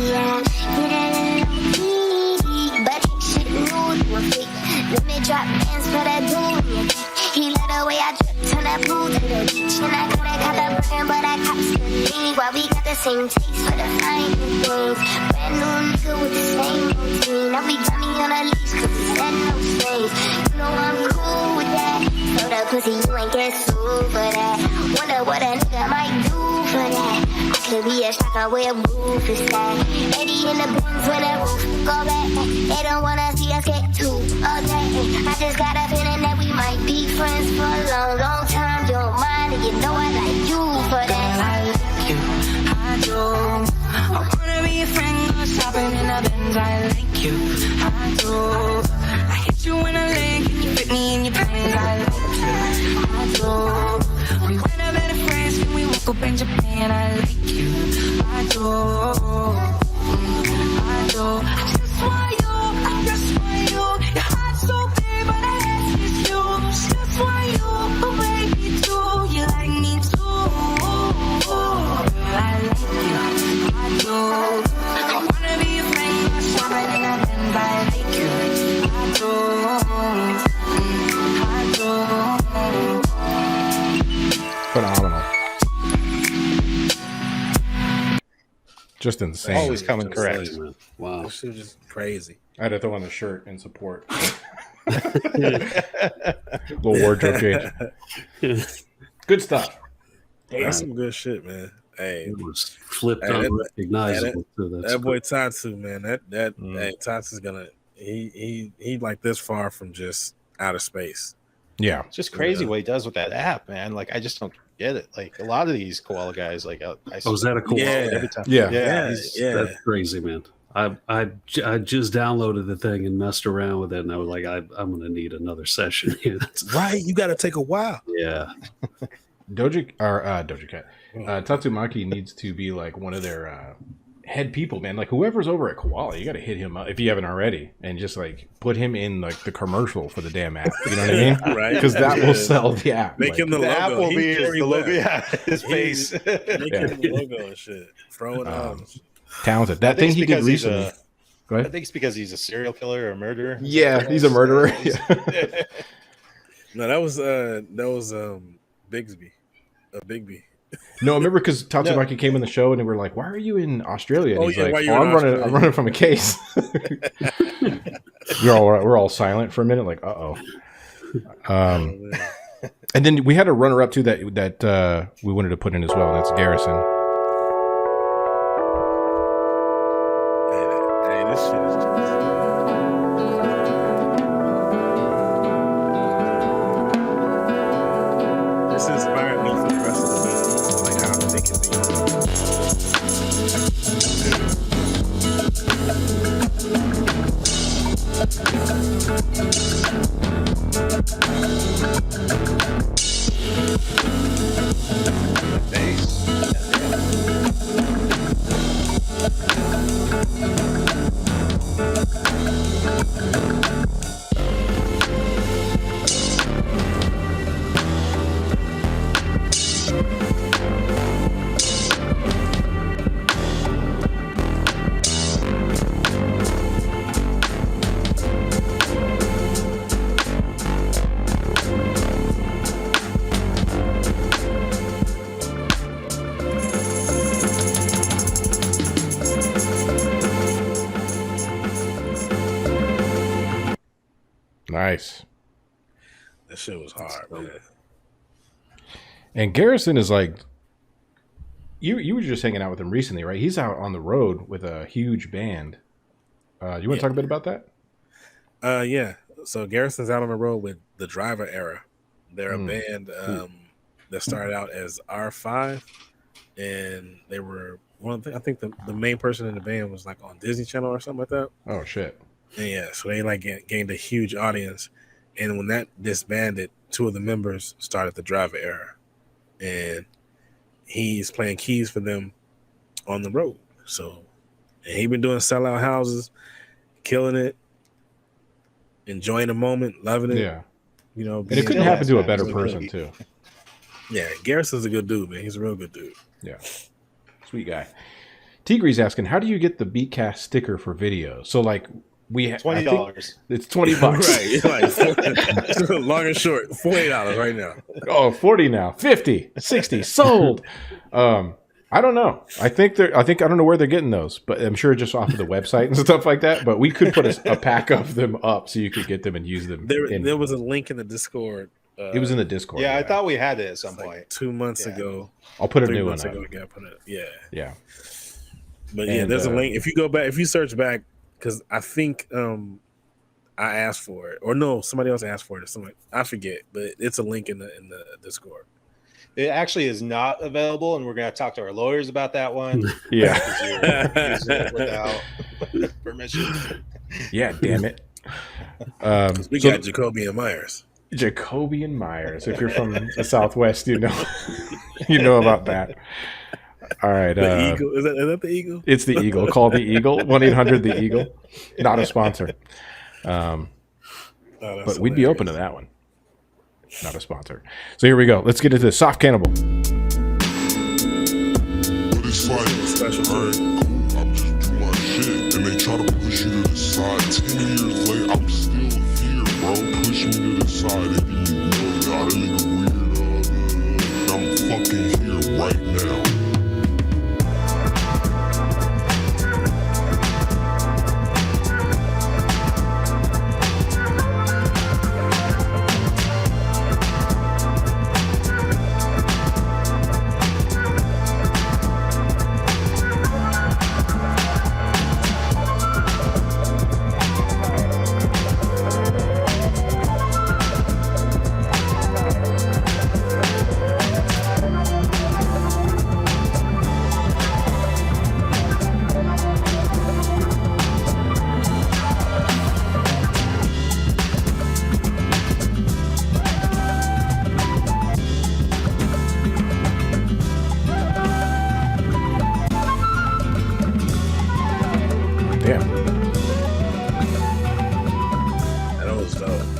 Yeah, get it on me. But shit rude was fake. Let me drop bands for that dude. He let the way I drip, turn that pool to the beach. And I coulda got the brand, but I cops the lead. While we got the same taste for the fine things. Brand new nigga with the same routine. Now we got me on a leash, cause we said no strings. You know I'm cool with that. So the pussy, you ain't get sued for that. Wonder what a nigga might do for that. I could be a shocker where roof is at. 80 in the Benz when the roof go back. They don't wanna see us get too upset. I just got a feeling that we might be friends for a long, long time. You don't mind, and you know I like you for that. I like you, I do. I wanna be a friend, go shopping in a Benz. I like you, I do. I hit you in a leg, and you fit me in your plans. I like you, I do. We went out better friends, and we woke up in Japan. I like you, I do. I do. I just want you, I just want you. Your heart's so big, but I ask is you. Just want you, but baby too. You like me too. I like you, I do. I wanna be a friend, go shopping in a Benz. I like you, I do. I do. Phenomenal. Just insane. Always coming correct. Say, man. Wow. This shit is crazy. I had to throw on the shirt in support. Little wardrobe change. Good stuff. That's some good shit, man. Hey, It was flipped Hey, that- unrecognizable. too. That's that boy great. Tatsu, man. Hey, Tatsu's gonna he like this far from just outer space. Yeah. It's just crazy Yeah. what he does with that app, man. Like, I just don't get it. Like, a lot of these koala guys, like, I Oh, is that a cool? Yeah. every time. Yeah. Yeah. he's- That's crazy, man. I just downloaded the thing and messed around with it, and I was like, I'm gonna need another session here. Right, you got to take a while. Yeah, Doja Cat. Tatsumaki needs to be like one of their head people, man. Like whoever's over at Koala, you got to hit him up if you haven't already, and just like put him in like the commercial for the damn app. You know what I mean? Right. Because that will sell the app. Make him the The logo. app will He's be very the logo. well. Yeah, his face. Make him the logo and shit. Throw it on. Talented. That thing he did recently. Go I ahead. think it's because he's a serial killer or a murderer. Yeah, he's a murderer. Yeah. No, that was Bigby. Bigby. No, I remember because Tatsumaki came on the show and they were like, "Why are you in Australia?" And Oh, he's yeah, like, why you "Oh, in I'm Australia?" running from a case." we're all silent for a minute, like, "Uh oh." And then we had a runner up too that we wanted to put in as well. That's Garrison. Hey, this shit is just. This inspired me for the rest of the week. Like how they can be. Nice. That shit was hard, man. And Garrison is like, you were just hanging out with him recently, right? He's out on the road with a huge band. You want to talk a bit about that? Yeah. So Garrison's out on the road with the Driver Era. They're a band that started out as R5, and they were I think the main person in the band was like on Disney Channel or something like that. Oh shit. And yeah, so they like gained a huge audience, and when that disbanded, two of the members started the Driver Era, and he's playing keys for them on the road. So, and he been doing sellout houses, killing it, enjoying the moment, loving it. Yeah. You know, And it couldn't happen to a better Really person good. too. Yeah, Garrison's a good dude, man. He's a real good dude. Yeah. Sweet guy. Tigre's asking, how do you get the Beatcast sticker for videos? So like $20. It's $20. Right. Long and short, $40 right now. Oh, 40 now. 50, 60, sold. I don't know. I don't know where they're getting those, but I'm sure just off of the website and stuff like that. But we could put a pack of them up so you could get them and use them. There was a link in the Discord. It was in the Discord. Yeah, I thought we had it at some like point. 2 months ago. I'll put a 3 new one months up. ago, I put it. Yeah. Yeah. But yeah, And, there's a link. If you go back, if you search back, because I think I asked for it, or no, somebody else asked for it, or something. I forget, but it's a link in the Discord. It actually is not available, and we're going to talk to our lawyers about that one. Yeah. You're using it without permission. Yeah, damn it. We got Jacoby and Myers. Jacoby and Myers. If you're from the Southwest, you know about that. All right. The Eagle. Is that the Eagle? It's the Eagle. Call the Eagle. 1-800 the Eagle. Not a sponsor. But we'd be open to that one. Not a sponsor. So here we go. Let's get into this. Soft Cannibal. But it's like, alright, cool, I'm just doing my shit. And they try to push you to the side. 10 years later, I'm still here, bro. Push me to the side. And you know, y'all, that nigga weird. I'm fucking here right now.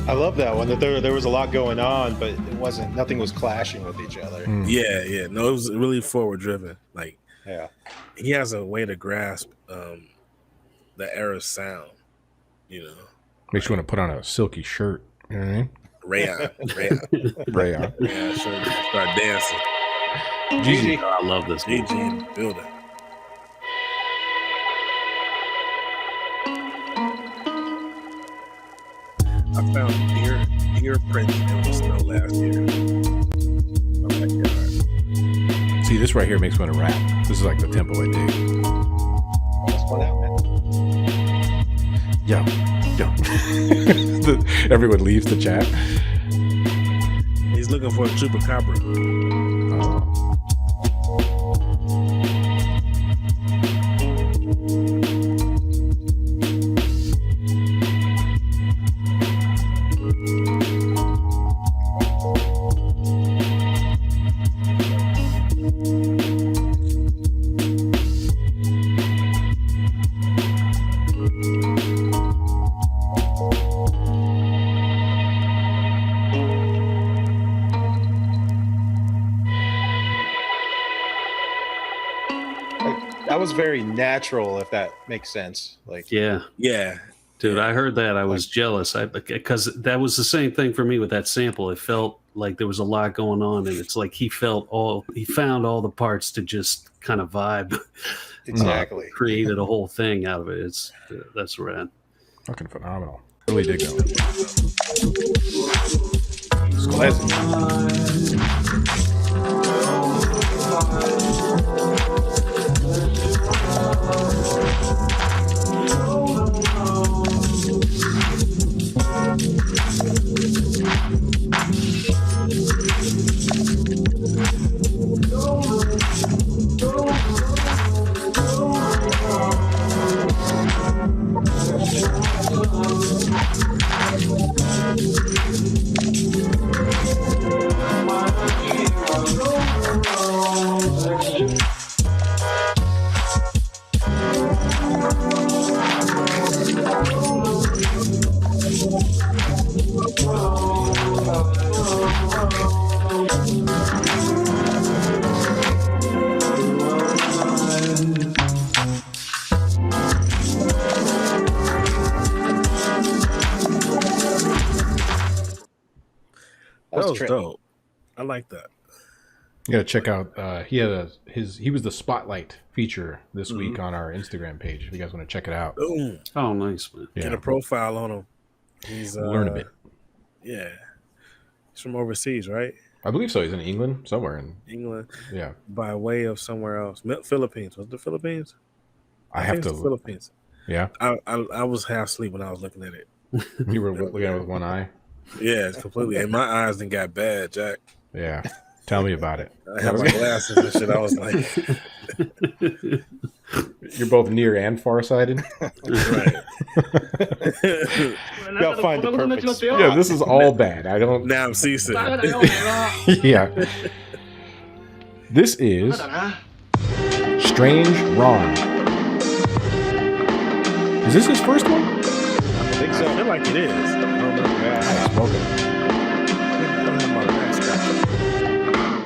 I love that one. That there was a lot going on, but nothing was clashing with each other. Yeah. No, it was really forward driven. Like, Yeah. he has a way to grasp the era's sound. You know, Makes you want to put on a silky shirt. You know what I mean? Rayon. Rayon. Yeah, sure. Start dancing. Gigi. I love this movie. GG in the building. I found deer prints in the snow last year. Oh my God. See, this right here makes me want to rap. This is like the tempo I dig. Let's find out, man. Yo. Everyone leaves the chat. He's looking for a chupacabra. Oh. That was very natural, if that makes sense. Like, Yeah. Yeah. Dude, I heard that. I was jealous. Because that was the same thing for me with that sample. It felt like there was a lot going on, and it's like he found all the parts to just kind of vibe. exactly. Created a whole thing out of it. That's rad. Fucking phenomenal. Really dig that one. It's classic. That was dope. I like that. You gotta check out. He was the spotlight feature this week on our Instagram page. If you guys want to check it out, Boom. Oh, nice, man. yeah, Get a profile on him. He's learn a bit. Yeah. He's from overseas, right? I believe so. He's in England, somewhere in England, yeah. by way of somewhere else. Philippines. Was it the Philippines? I have think it's to. the Philippines. Yeah, I was half asleep when I was looking at it. you were looking at it with one eye. Yeah, it's completely. And my eyes didn't got bad, Jack. Yeah, tell me about it. I had my glasses and shit. I was like, You're both near and farsighted. right. Gotta find the perfect spot. Yeah, this is all bad. I don't. Now I'm seasick. Yeah. This is Strange Ron. Is this his first one? I think I so. feel like it is. I don't know. Nice, welcome. I don't have my back scratched.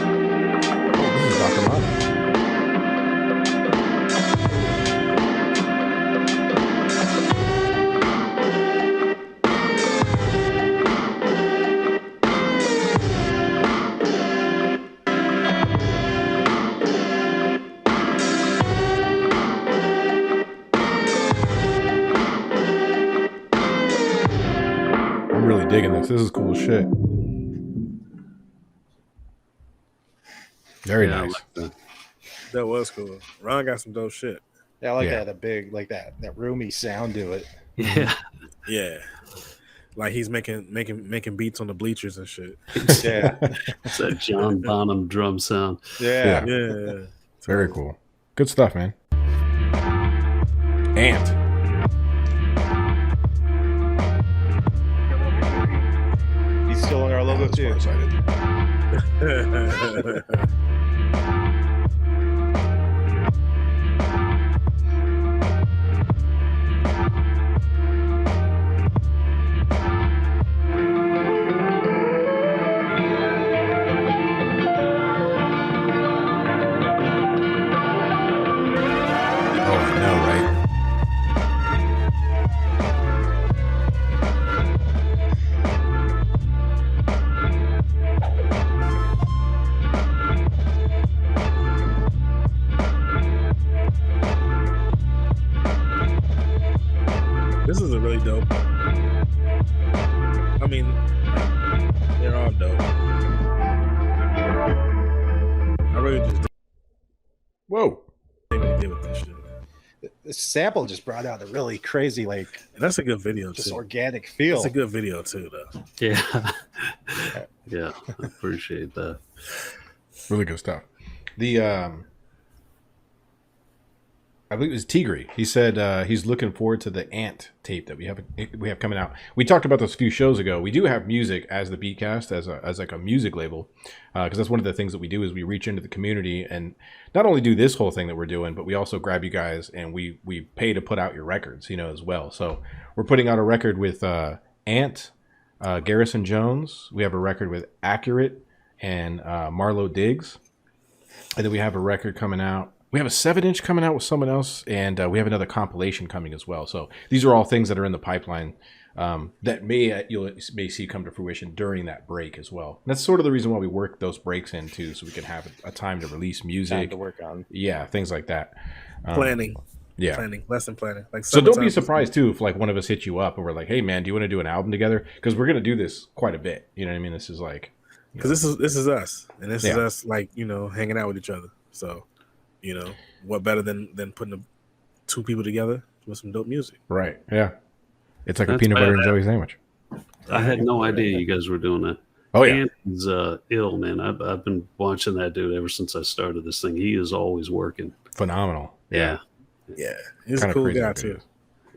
This is Dr. Mom. I'm really digging this. This is cool shit. Very Yeah, I nice. like that. That was cool. Ron got some dope shit. Yeah, I like Yeah. that. The big, like that roomy sound to it. Yeah. Yeah. Like he's making beats on the bleachers and shit. Yeah. It's that John Bonham drum sound. Yeah. Yeah. Very cool. Good stuff, man. Ant. go that's too. far-sighted. Oh, I know, right? This is a really dope. I mean, they're all dope. I really just Whoa. didn't even deal with this shit. This sample just brought out a really crazy, like, And that's a good video just too. organic feel. It's a good video too, though. Yeah. Yeah. I appreciate that. Really good stuff. The I believe it was Tigre. He said he's looking forward to the Ant tape that we have coming out. We talked about this a few shows ago. We do have music as the Beatcast, as like a music label, because that's one of the things that we do is we reach into the community and not only do this whole thing that we're doing, but we also grab you guys and we pay to put out your records, you know, as well. So we're putting out a record with Ant, Garrison Jones. We have a record with Accurate and Marlo Diggs, and then we have a record coming out. We have a 7-inch coming out with someone else, and we have another compilation coming as well. So these are all things that are in the pipeline that you may see come to fruition during that break as well. And that's sort of the reason why we work those breaks in too, so we can have a time to release music, Time to work on. yeah, things like that. Planning. Yeah. Planning. Lesson planning. Like So don't be summertime- surprised too if like one of us hits you up and we're like, "Hey man, do you want to do an album together?" Because we're gonna do this quite a bit. You know what I mean? This is like, Because this is us, and this is Yeah. us, like, you know, hanging out with each other. So, you know, what better than putting two people together with some dope music? right? Yeah, it's like a That's peanut butter and badass. jelly sandwich. I had no idea you guys were doing that. Oh yeah, Anthony's ill, man. I've been watching that dude ever since I started this thing. He is always working. phenomenal. Yeah. Yeah, he's Kinda a cool crazy guy to do too.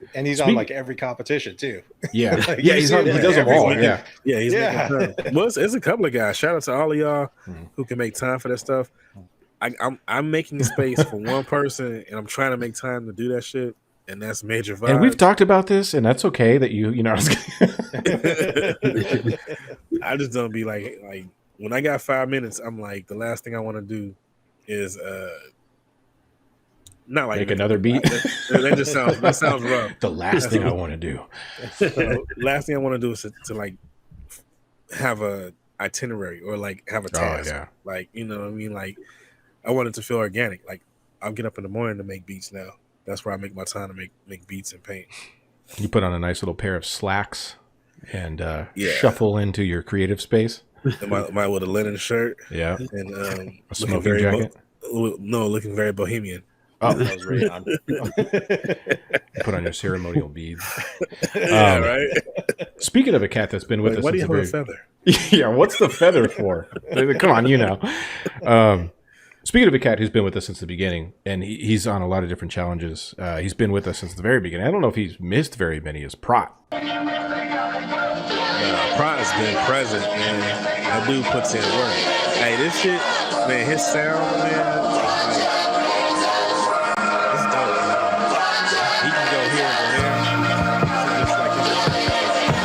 this. And he's Speak- on like every competition too. Yeah, Like, yeah, you he's see on, he that does them all. everywhere. Yeah, Yeah, he's Yeah. making time. Well, it's a couple of guys. Shout out to all of y'all Mhm. who can make time for that stuff. I'm making space for one person, and I'm trying to make time to do that shit, and that's Major Vibe. and we've talked about this, and that's okay that you know. I was I just don't be like when I got 5 minutes, I'm like, the last thing I want to do is not like Make another beat. That just sounds rough. the last thing I want to do. So, last thing I want to do is to like have a itinerary or like have a task. yeah. Like, you know what I mean? Like, I want it to feel organic. Like, I'll get up in the morning to make beats now. That's where I make my time to make beats and paint. You put on a nice little pair of slacks and Yeah. shuffle into your creative space. And my with a linen shirt Yeah, and a looking smoking very jacket. looking very bohemian. Oh, That was right on. put on your ceremonial beads. Yeah, right. Speaking of a cat that's been with Like, us why do you since have a the feather? very... yeah, what's the feather for? Come on, you know. Speaking of a cat who's been with us since the beginning, and he's on a lot of different challenges. He's been with us since the very beginning. I don't know if he's missed very many. Is Prot? Prot's been present, man. That dude puts in work. Hey, this shit, man, his sound, man, like, it's dope, man. He can go here and go there. It's just like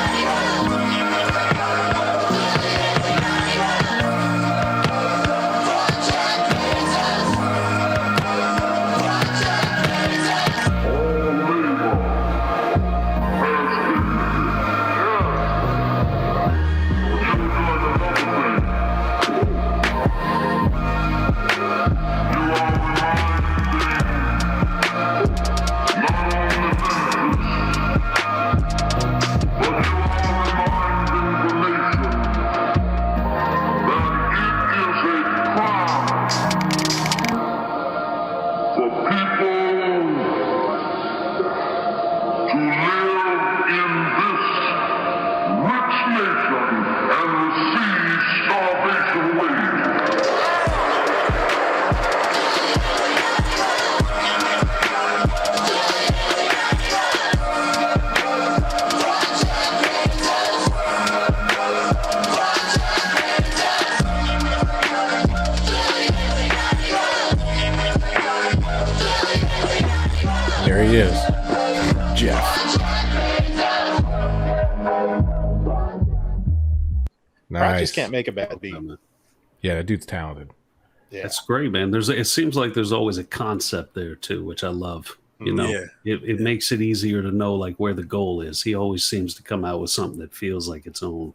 he is. Jeff. Rock Nice. just can't make a bad beat. Yeah, that dude's talented. Yeah. That's great, man. It seems like there's always a concept there too, which I love. You know, it makes it easier to know like where the goal is. He always seems to come out with something that feels like its own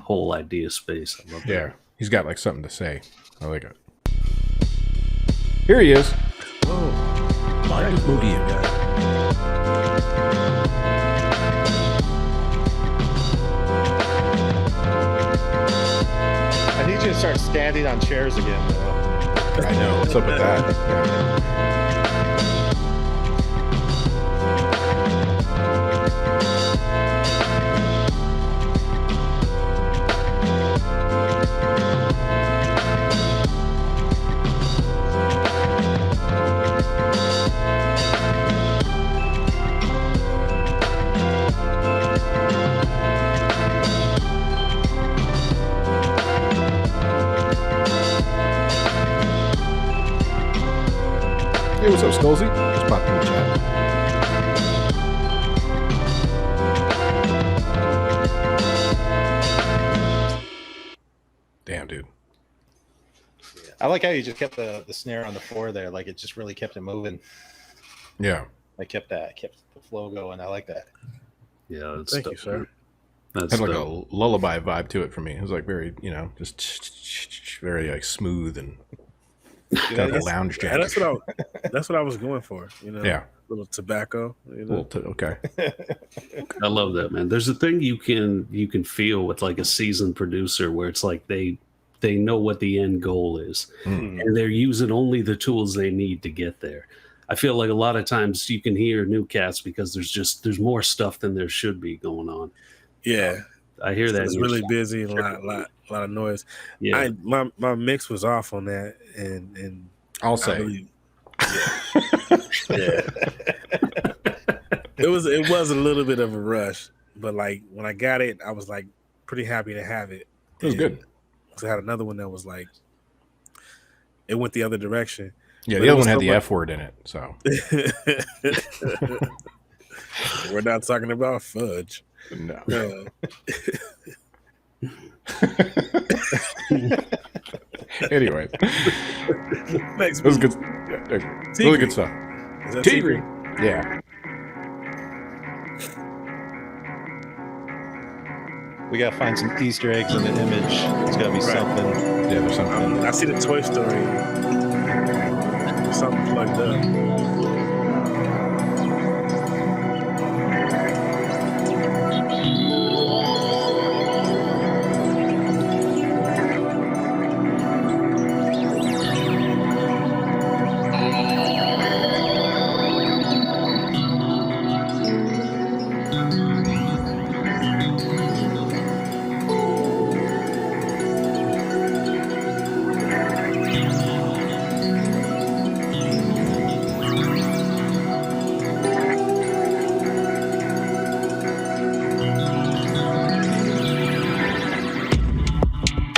whole idea space. I love that. Yeah, he's got like something to say. I like it. Here he is. Live with Modine. I need you to start standing on chairs again, though. I know. What's up with that? Yeah. Hey, what's up, Skulzy? Just popped in the chat. Damn, dude. I like how you just kept the snare on the floor there. Like it just really kept it moving. Yeah. I kept the flow going. I like that. Yeah, that's Thank you, sir. That's Had like dope. a lullaby vibe to it for me. It was like very, just very like smooth and kind of a lounge Yeah, jazz. that's what I was going for. You know, Yeah. a little tobacco. You know? Okay. I love that, man. There's a thing you can feel with like a seasoned producer where it's like they know what the end goal is, and they're using only the tools they need to get there. I feel like a lot of times you can hear new cats because there's more stuff than there should be going on. Yeah, I hear that. it's really busy and a lot of noise. Yeah. My mix was off on that, and I'll say. Yeah. It was a little bit of a rush, but like when I got it, I was like pretty happy to have it. It was good. So I had another one that was like it went the other direction. Yeah, But the it other was one had so the much- F word in it, so. We're not talking about fudge. No. Anyway, Next it was week. good. Yeah, really good stuff. Is that Tigre. secret? Yeah. We gotta find some Easter eggs in the image. It's gotta be something. Yeah, there's something. I see the Toy Story. Something plugged up.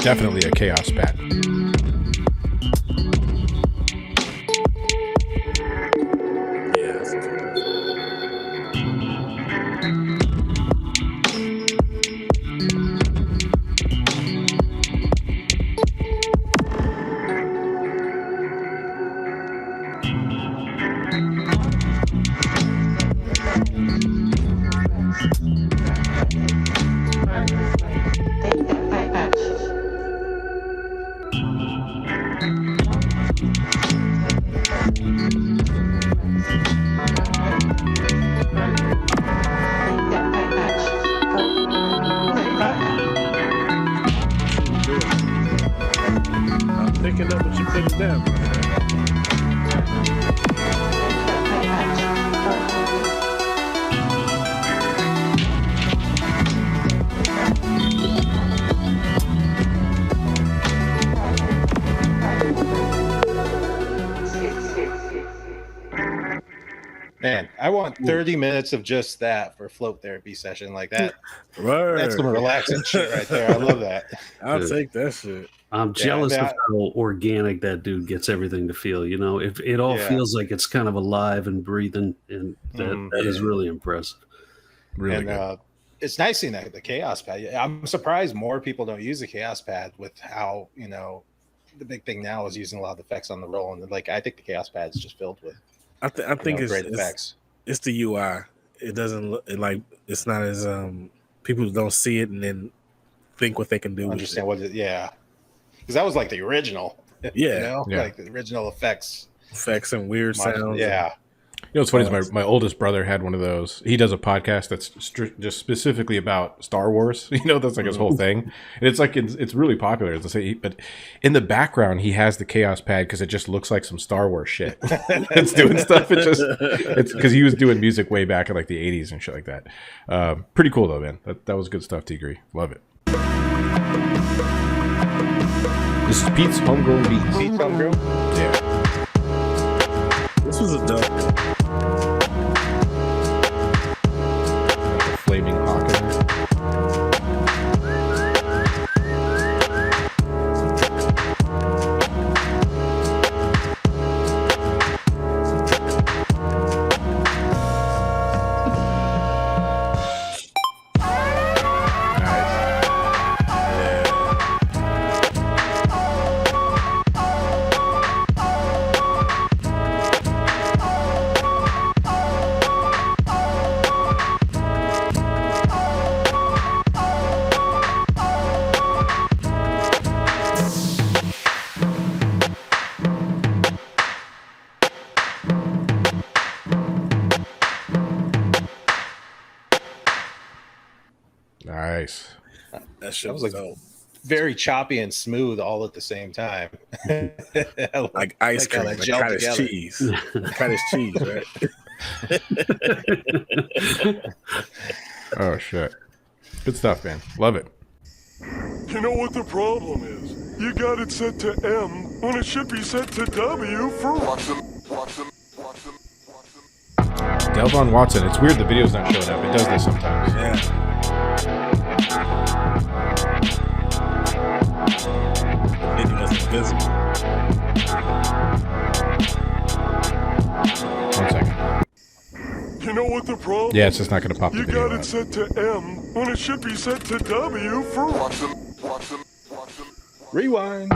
Definitely a chaos spat. I'm picking up what you put it down. Man, I want 30 minutes of just that for a float therapy session like that. Word. That's some relaxing shit right there. I love that. I'll Yeah. take that shit. I'm jealous of how organic that dude gets everything to feel. You know, if it all feels like it's kind of alive and breathing, and that is really impressive. Really good. It's nice seeing the Chaos Pad. I'm surprised more people don't use the Chaos Pad with how, you know, the big thing now is using a lot of effects on the roll, and like I think the Chaos Pad is just filled with. I think great effects. It's the UI. It doesn't look like it's not as people don't see it and then think what they can do. Understand what it, because that was like the original. Yeah, you know? Like the original effects and weird sounds. Yeah. You know what's funny is my oldest brother had one of those. He does a podcast that's just specifically about Star Wars. You know, that's like his whole thing. And it's like it's really popular. But in the background, he has the Chaos Pad because it just looks like some Star Wars shit. It's doing stuff. It's because he was doing music way back in like the 80s and shit like that. Pretty cool though, man. That was good stuff, Tigre. Love it. This is Pete's Homegrown Beats. Pete's Homegrown? Yeah. This was a dope. Flaming hawk in there. Nice. That shit was dope. Very choppy and smooth all at the same time. like ice cream, like cottage cheese. Cottage cheese, right? Oh, shit. Good stuff, man. Love it. You know what the problem is? You got it set to M when it should be set to W for Watson. Delvon Watson. It's weird the video's not showing up. It does this sometimes. Yeah. It was invisible. 1 second. You know what the problem? Yeah, it's just not going to pop the You video got it out. set to M when it should be set to W for Watson. Rewind.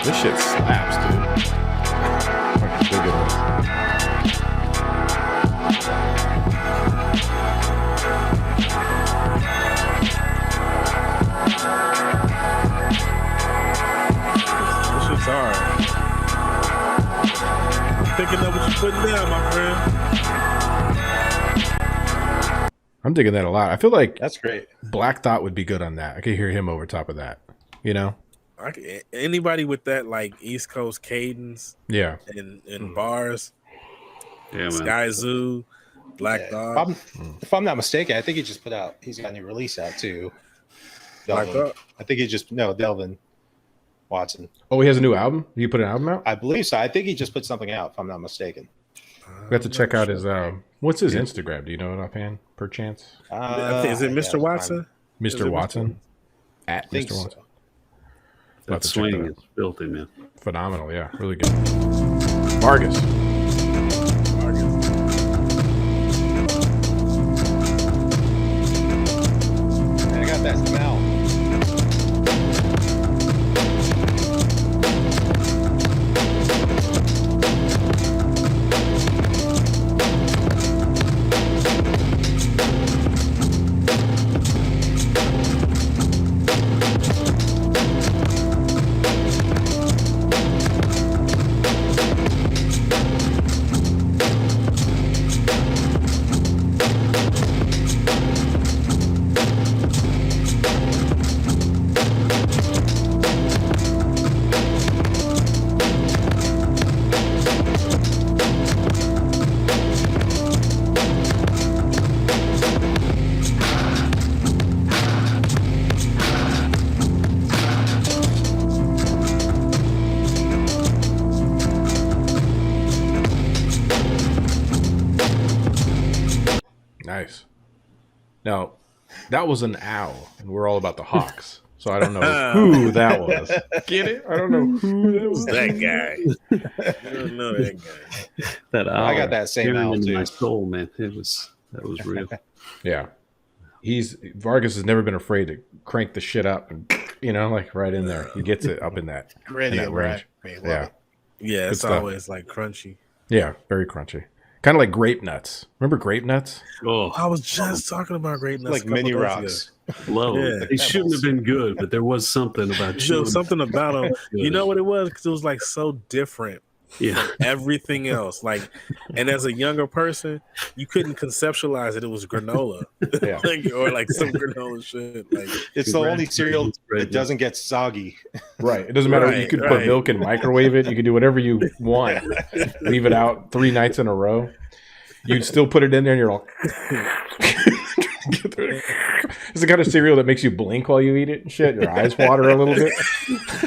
This shit slaps, dude. Fucking big of This shit's hard. I'm picking up what you're putting down, my friend. I'm digging that a lot. I feel like That's great. Black Thought would be good on that. I could hear him over top of that. You know? Anybody with that like East Coast cadence, Yeah. and bars, Yeah, man. Sky Zoo, Black Dog. If I'm not mistaken, I think he's got a new release out too. Black Delvin. Dog. I think Delvin Watson. Oh, he has a new album? Did he put an album out? I believe so. I think he just put something out, if I'm not mistaken. We have to check out his what's his Instagram? Do you know it offhand, perchance? I think, is it Mr. Watson? Mr. Watson? At think Mr. so. Watson. That swing is filthy, man. Phenomenal, yeah. Really good. Vargas. I got that smell. Nice. Now, that was an owl, and we're all about the hawks. So I don't know who that was. Get it? I don't know who that was. That guy. I don't know that guy. That owl, I got that same owl in too. my soul, man. That was real. Yeah. Vargas has never been afraid to crank the shit up and, like right in there. He gets it up in that, Ready in that and range. right. Yeah. Yeah, it's stuff. always like crunchy. Yeah. Very crunchy. Kind of like grape nuts. Remember grape nuts? Oh, I was just talking about grape nuts. Like mini rocks. low. Yeah. They shouldn't have been good, but there was something about There chewing. was something about them. You know what it was? Because it was like so different Yeah. from everything else. Like, and as a younger person, you couldn't conceptualize it was granola, Yeah. or like some granola shit. Like, It's the only cereal Right, that doesn't get soggy. Right. It doesn't matter. You Right, could put right. milk and microwave it. You could do whatever you want. Leave it out 3 nights in a row. You'd still put it in there and you're all. It's the kind of cereal that makes you blink while you eat it and shit. Your eyes water a little bit.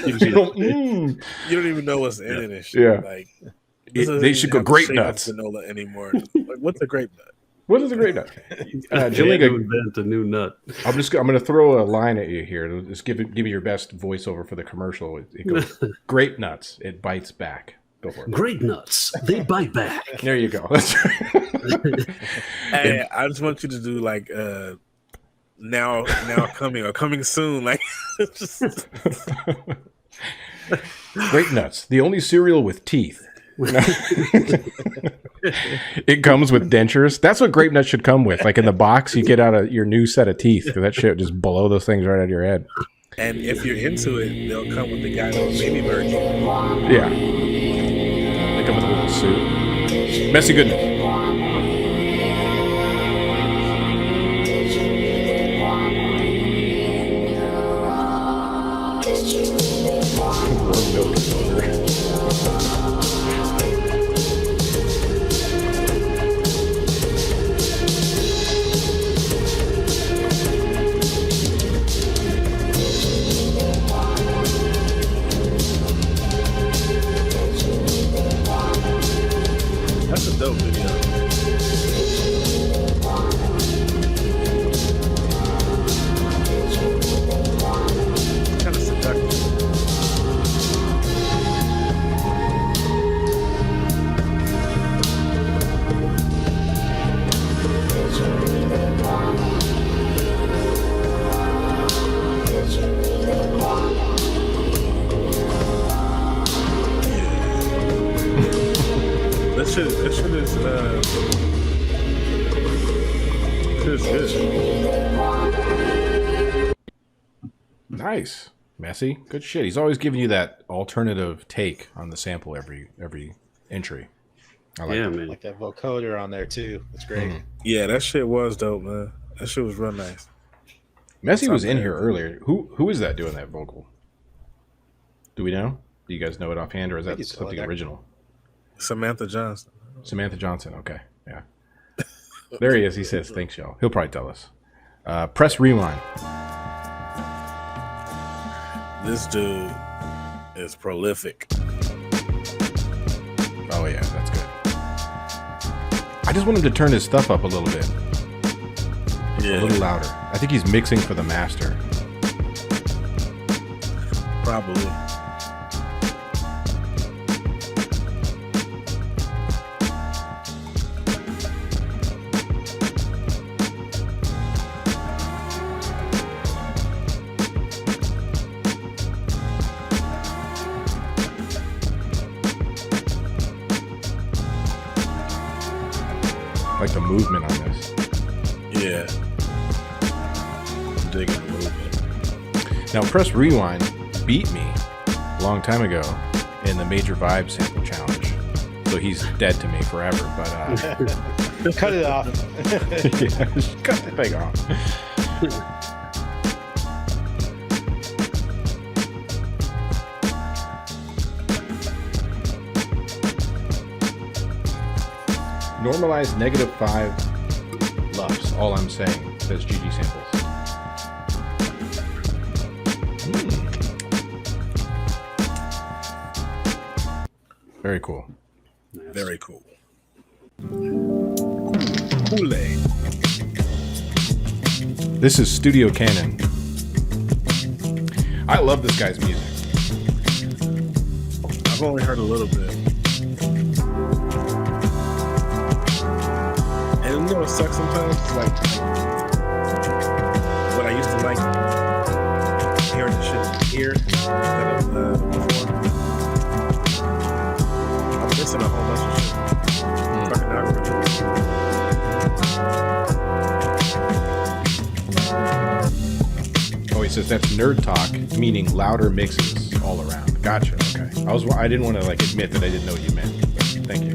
You don't- you don't even know what's in it and shit. Yeah. Like, They should go grape nuts. Granola anymore. Like, what's a grape nut? What is a grape nut? They had to JLenga, invent a new nut. I'm going to throw a line at you here. Just give me your best voiceover for the commercial. It goes, grape nuts. It bites back. Go for it. Grape nuts. They bite back. There you go. That's Hey, I just want you to do like now coming soon. Like, just Grape nuts. The only cereal with teeth. It comes with dentures. That's what grape nuts should come with. Like in the box, you get out your new set of teeth because that shit would just blow those things right out of your head. and if you're into it, they'll come with the guy with baby virgin. Yeah. They come with a little suit. Messy goodness. Warm milk is over. That's a dope video. Kind of seductive. That shit is good. Nice. Messy. Good shit. He's always giving you that alternative take on the sample every entry. I like Yeah, it. man. Like that vocoder on there too. It's great. Yeah, that shit was dope, man. That shit was real nice. Messy was in here earlier. Who is that doing that vocal? Do we know? Do you guys know it offhand, or is that think it's something like- original? Samantha Johnson. Samantha Johnson. Okay, yeah. There he is. He says, "Thanks, y'all." He'll probably tell us. Press rewind. This dude is prolific. Oh yeah, that's good. I just want him to turn his stuff up a little bit, a Yeah, little louder. I think he's mixing for the master. probably. Like the movement on this. Yeah. I'm digging the movement. Now, Press Rewind beat me a long time ago in the Major Vibe sample challenge. So he's dead to me forever. But Cut it off. yeah, just cut the thing off. Normalize -5 LUFs. All I'm saying, says GG Samples. Very cool. Very cool. Kool-Aid. This is Studio Cannon. I love this guy's music. I've only heard a little bit. And you know what sucks sometimes? It's like what I used to like hearing the shit here instead of before. I'm missing a whole bunch of shit. Fucking algorithm. Oh, he says that's nerd talk, meaning louder mixes all around. Gotcha. Okay. I didn't want to like admit that I didn't know what you meant. But thank you.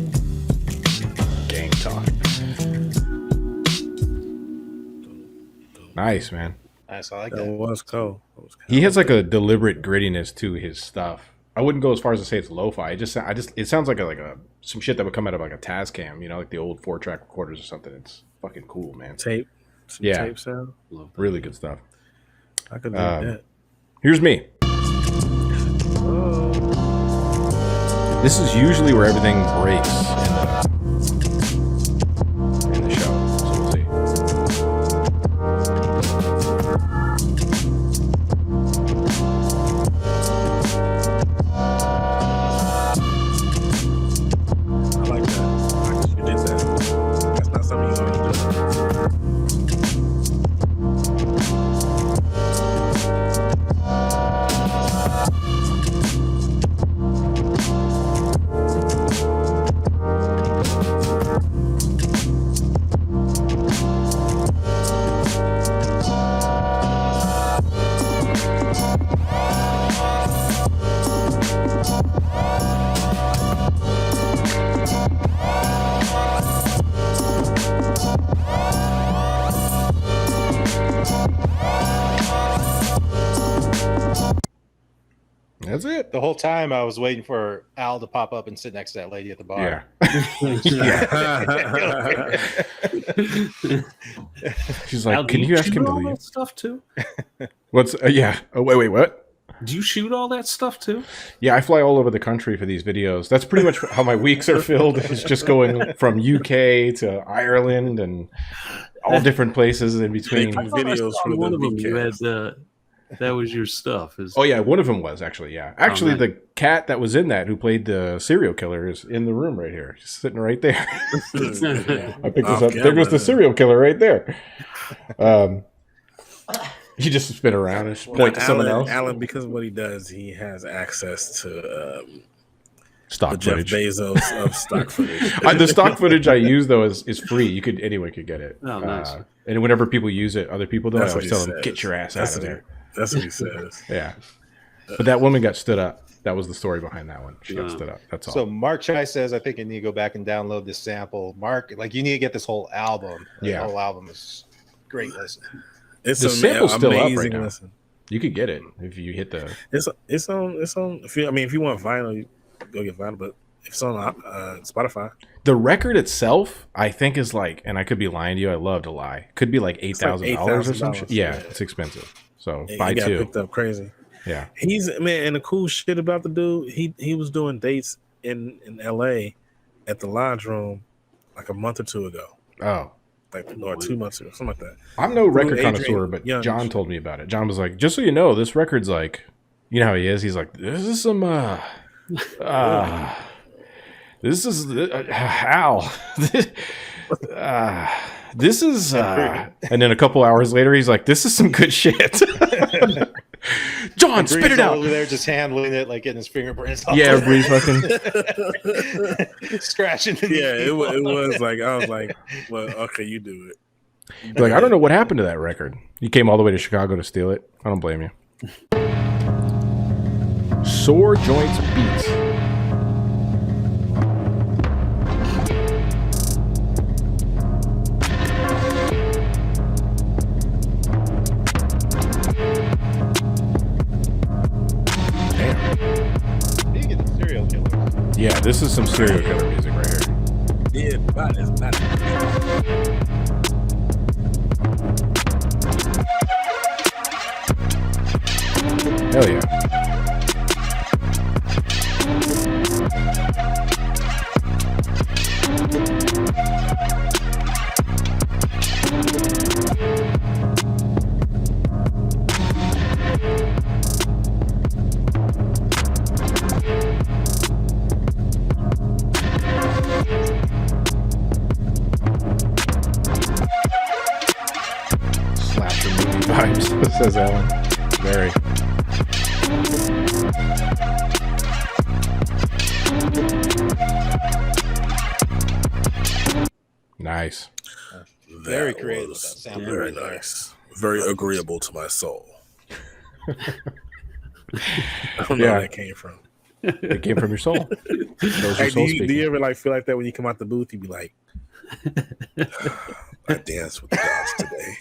Gang talk. Nice, man. Nice. I like That that. was cool. He has like a deliberate grittiness to his stuff. I wouldn't go as far as to say it's lo-fi. It sounds like some shit that would come out of like a Tascam, you know, like the old 4-track recorders or something. It's fucking cool, man. Tape. Some Yeah. tape sound. Really good stuff. I could do that. Here's me. This is usually where everything breaks in the show. So we'll see. I like that. I guess you did that. That's not something you always do. That's it. The whole time I was waiting for Al to pop up and sit next to that lady at the bar. She's like, Al, do can you ask shoot him to all leave? that stuff too? What's yeah? Oh wait, what? Do you shoot all that stuff too? Yeah, I fly all over the country for these videos. That's pretty much how my weeks are filled. It's just going from UK to Ireland and all different places in between. Making videos for One the of them you had Beatcast. that was your stuff. Oh yeah, one of them was actually, yeah. Actually, nice. the cat that was in that who played the serial killer is in the room right here, just sitting right there. I picked this up. There goes the serial killer right there. You just spin around and point to someone else. Alan, because of what he does, he has access to Stock the Jeff footage. Bezos of stock footage. The stock footage I use though is free. Anyone could get it. Oh, nice. And whenever people use it, other people don't. I That's what always he tell them, says. get your ass That's out of what there. That's what he says. Yeah. But that woman got stood up. That was the story behind that one. She got stood up. That's all. So Mark Chai says, I think you need to go back and download this sample. Mark, like you need to get this whole album. Yeah. The whole album is great listen. It's The an sample's still up right amazing now. listen. You could get it if you hit the. It's on. If you want vinyl, you go get vinyl. But if it's on Spotify, The record itself, I think, is like, and I could be lying to you. I love to lie. Could be like $8,000 or some shit. Yeah, it's expensive. So he buy got two. picked up crazy. Yeah. He's man, and the cool shit about the dude, he was doing dates in LA at the Lodge Room like a month or two ago, Oh, or 2 months ago, something like that. I'm no record Adrian connoisseur, but Young. John told me about it. John was like, just so you know, this record's like, you know how he is. He's like, this is some, this is Al. This is, and then a couple hours later, he's like, this is some good shit. John, spit it out. Over there, just handling it, like getting his fingerprints off. Yeah, everybody's fucking. Scratching. Yeah, it was like I was like, well, okay, you do it. Like, I don't know what happened to that record. You came all the way to Chicago to steal it. I don't blame you. Sore Joints Beats. You get the serial killers. Yeah, this is some serial killer music right here. Yeah, bad. Hell yeah. vibes, says Ellen. Very. Nice. Very That creative. was That sound very right there. nice. Very agreeable to my soul. I don't know Yeah. where that came from. It came from your soul. That was your Hey, soul do speaking. you ever like feel like that when you come out the booth? You be like, I danced with the gods today.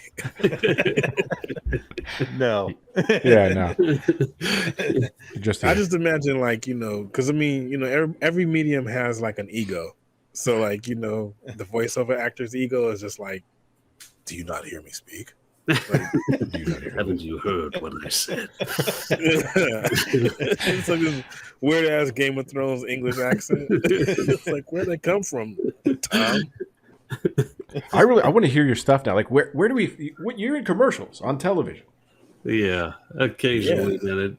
No. Yeah, no. Just I just imagine like, because I mean, every medium has like an ego. So like, the voiceover actor's ego is just like, do you not hear me speak? Like, Haven't you heard what I said? it's like this weird ass Game of Thrones English accent. It's like, where'd they come from, Tom? I want to hear your stuff now. Like, where do we? You're in commercials on television. Yeah, occasionally. Yeah. Man,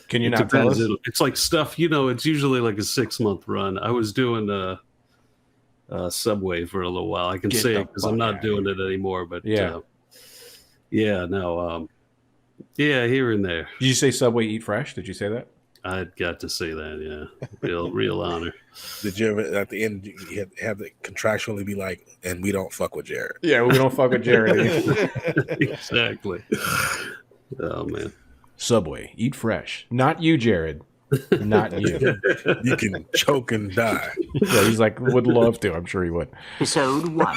Can you it not tell us? depends. It's like stuff. It's usually like a 6-month run. I was doing Subway for a little while. I can Get say the it because fuck I'm not outta doing it anymore. But Yeah. no, here and there. Did you say Subway Eat Fresh? Did you say that? I'd got to say that. Yeah, real honor. Did you ever at the end you have to contractually be like, and we don't fuck with Jared? Yeah, we don't fuck with Jared. Exactly. Oh man. Subway Eat Fresh. Not you, Jared. Not you. You can choke and die. Yeah, he's like, would love to. I'm sure he would. Episode 1.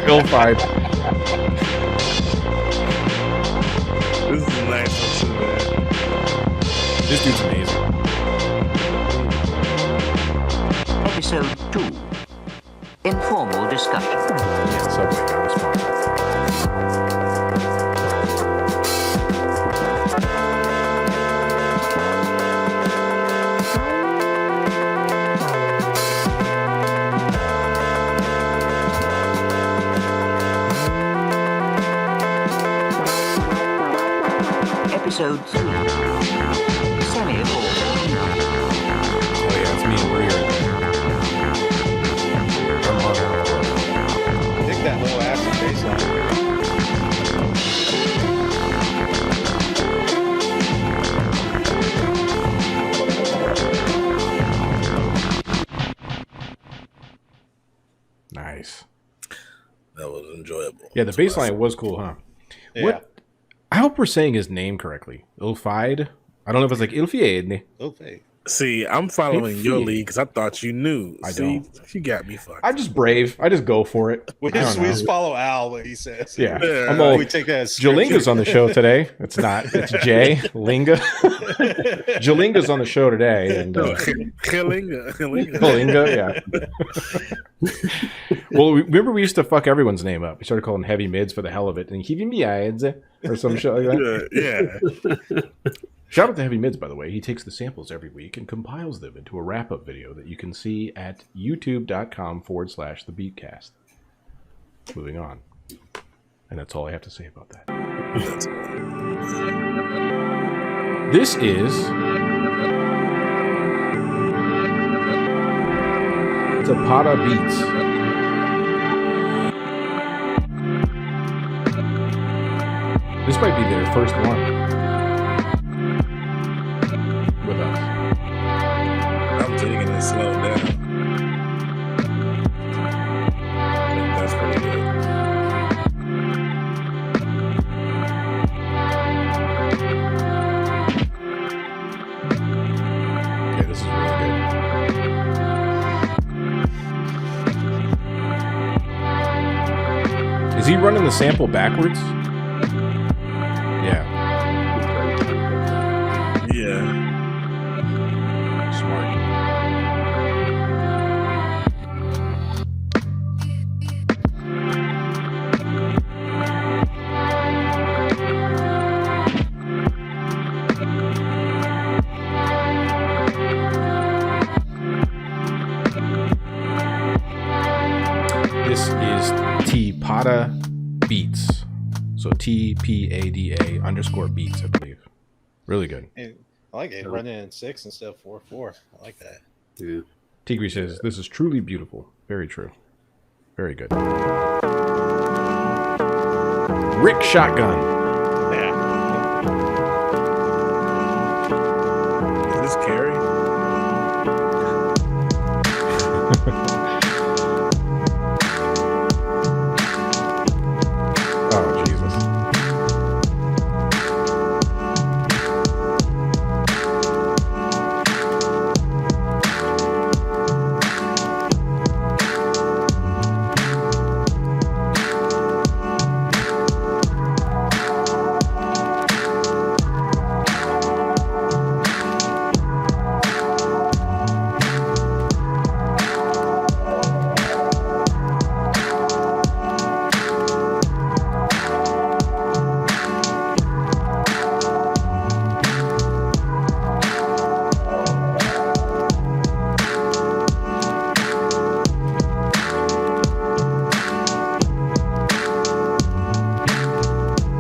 Bill 5. This is a nice episode, man. This dude's amazing. Episode 2. Informal discussion. Yeah, Subway got responsible. Episode 3. Semi-formal. Oh yeah, it's me and Brie right there. I think that whole acid bass line. Nice. That was enjoyable. Yeah, the bass line was cool, huh? Yeah. What? I hope we're saying his name correctly. Ilfide? I don't know if it's like Ilfied. Okay. See, I'm following your Hey. lead because I thought you knew. I See, don't. you got me fucked. I'm just brave. I just go for it. We I just, don't know. follow Al what he says. Yeah. Yeah. I'm all, We take that as JLenga's on the show today. It's not. It's Jay Lenga. JLenga's on the show today. And Killinga. Lenga, yeah. Well, remember we used to fuck everyone's name up. We started calling heavy mids for the hell of it. And heavy mids or some shit like that. Yeah. Shout out to Heavy Mids, by the way. He takes the samples every week and compiles them into a wrap-up video that you can see at youtube.com/the Beatcast. Moving on. And that's all I have to say about that. This is Tapata Beats. This might be their first one with us. I'm taking it slow down. I think that's pretty good. Okay, this is really good. Is he running the sample backwards? Yeah, Yeah. smart. This is Tapata Beats. So TPADA_beats, I believe. Really good. Hey, I like it. Running in 6 instead of 4/4. I like that. Yeah. Tigri says, this is truly beautiful. Very true. Very good. Rick Shotgun. Yeah. Is this Carrie? Oh, Jesus.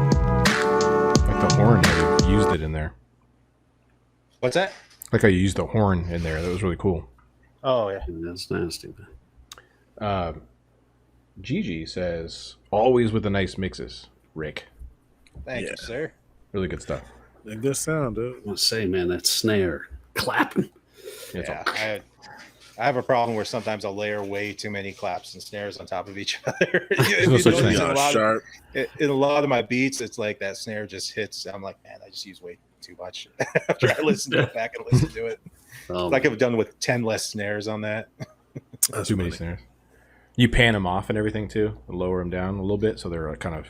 Like the horn, how you used it in there. What's that? Like how you used the horn in there. That was really cool. Oh yeah. That's nasty. Gigi says, always with the nice mixes, Rick. Thank you, Yeah. sir. Really good stuff. A good sound, dude. I want to say, man, that snare clapping. It's Yeah, all- I have a problem where sometimes I'll layer way too many claps and snares on top of each other. There's no such thing. In a lot of- Sharp. in a lot of my beats, it's like that snare just hits. I'm like, man, I just use way too much. After I listen to it back and listen to it, Oh, like I've done with 10 less snares on that. That's too many funny. snares. You pan them off and everything too, lower them down a little bit, so they're kind of.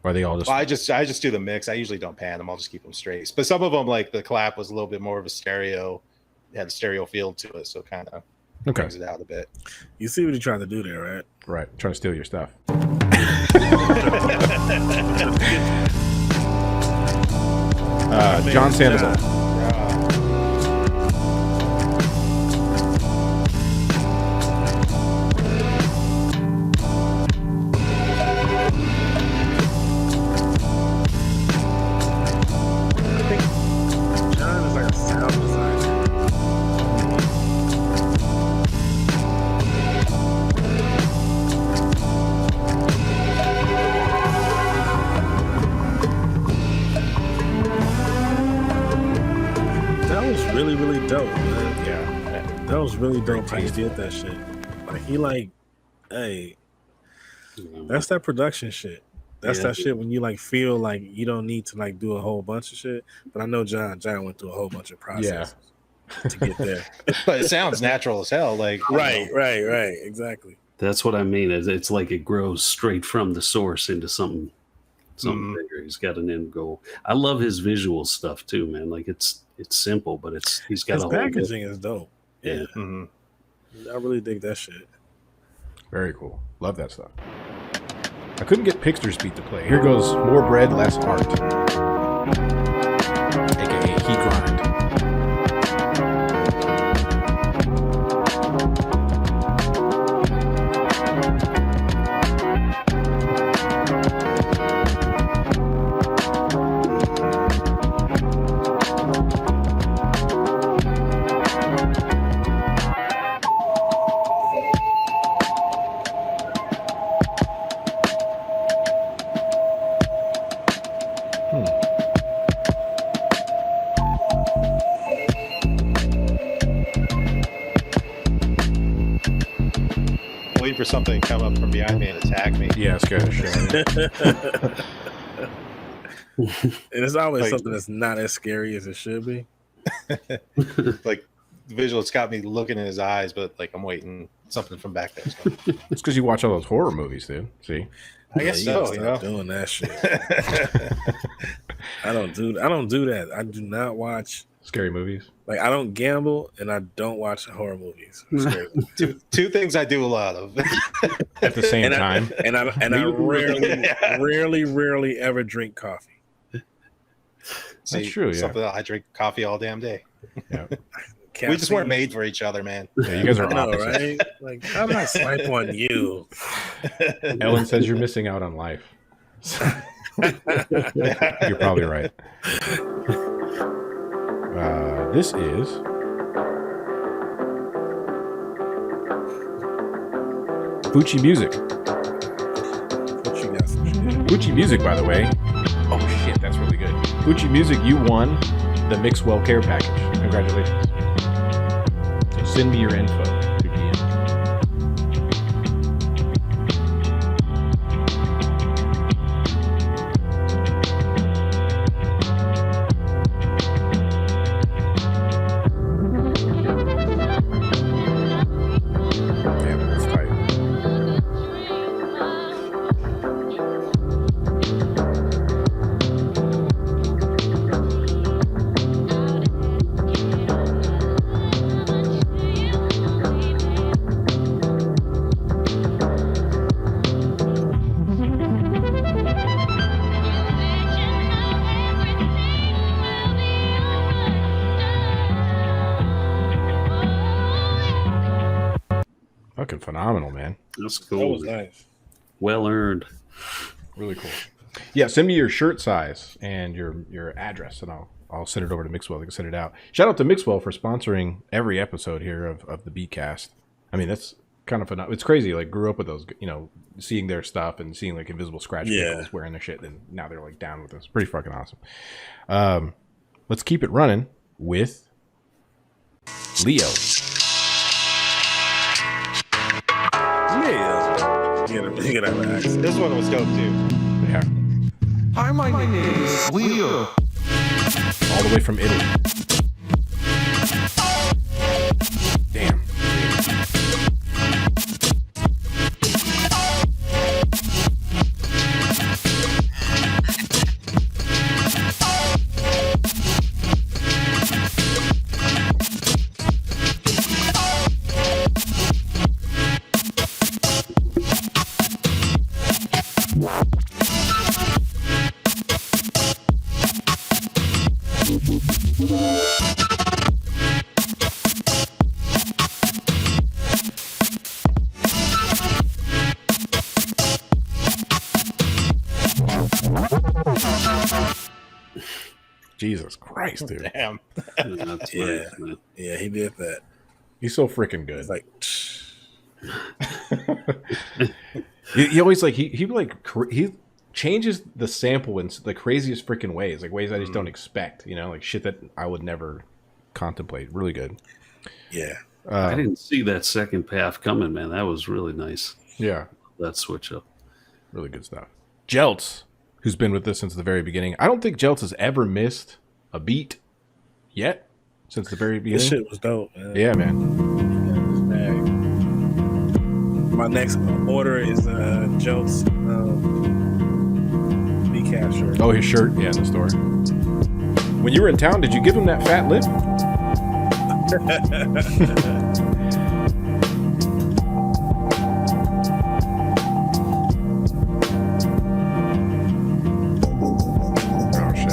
Are they all just? Well, I just do the mix. I usually don't pan them. I'll just keep them straight. But some of them, like the clap, was a little bit more of a stereo. It had a stereo feel to it, so kind of Okay, brings it out a bit. You see what he's trying to do there, right? right. Trying to steal your stuff. John Sandoval. John is like a sound designer. That was really, really dope, man. Yeah. That was really dope how he did that shit. Like he like, hey, that's that production shit. That's Yeah. that shit when you like feel like you don't need to like do a whole bunch of shit. But I know John went through a whole bunch of processes to get there. But it sounds natural as hell. Like right, exactly. That's what I mean. It's like it grows straight from the source into something Mhm. bigger. He's got an end goal. I love his visual stuff too, man. Like it's simple, but he's got His a whole packaging is dope. Yeah. Mhm. I really dig that shit. Very cool. Love that stuff. I couldn't get Pixter's beat to play. Here goes More Bread, Less Heart. AKA Heat Grind. Waiting for something to come up from behind me and attack me. Yeah, it's good. And it's always Like- something that's not as scary as it should be. Like the visual, it's got me looking in his eyes, but like I'm waiting something from back there. So. It's because you watch all those horror movies, dude. See? I guess Yeah, so. you You gotta know. stop doing that shit. I don't do that. I do not watch. Scary movies. Like I don't gamble and I don't watch horror movies. Or scary movies. Two things I do a lot of. At the same And time. I rarely ever drink coffee. See, true, yeah. Something I drink coffee all damn day. Yeah. We just weren't made for each other, man. Yeah, you guys are I know, opposites. right? Like, how did I swipe on you? Ellen says you're missing out on life. You're probably right. This is Fucci Music. What you got some shit? Gucci Music, by the way. Oh shit, that's really good. Gucci Music, you won the Mixwell Care Package. Congratulations. So send me your info to DM. Damn, that's tight. Fucking phenomenal, man. That's That cool. was nice. Well earned. Really cool. Yeah, send me your shirt size and your address, and I'll send it over to Mixwell. They can send it out. Shout out to Mixwell for sponsoring every episode here of the Beatcast. I mean, that's kind of it's crazy. Like, grew up with those, seeing their stuff and seeing like Invisible Scratch Pickles wearing their shit, and now they're like down with us. Pretty fucking awesome. Let's keep it running with Leo. Yeah. Get out of accent. This one was dope too. Yeah, Hi, my name is Leo. all the way from Italy. Damn. Jesus Christ, dude. Damn. That's Yeah. nice, man. Yeah, he did that. He's so freaking good. It's like, He always like he changes the sample in the craziest freaking ways, like ways I just don't expect. Like shit that I would never contemplate. Really good. yeah. I didn't see that second path coming, man. That was really nice. Yeah, That switch up. really good stuff. Jeltz, who's been with us since the very beginning. I don't think Jeltz has ever missed a beat yet since the very This beginning. shit was dope, man. Yeah, man. Yeah, this bag. My next order is Joe's Beatcast shirt. Oh, his shirt. Yeah, in the store. When you were in town, did you give him that fat lip? Oh, shit.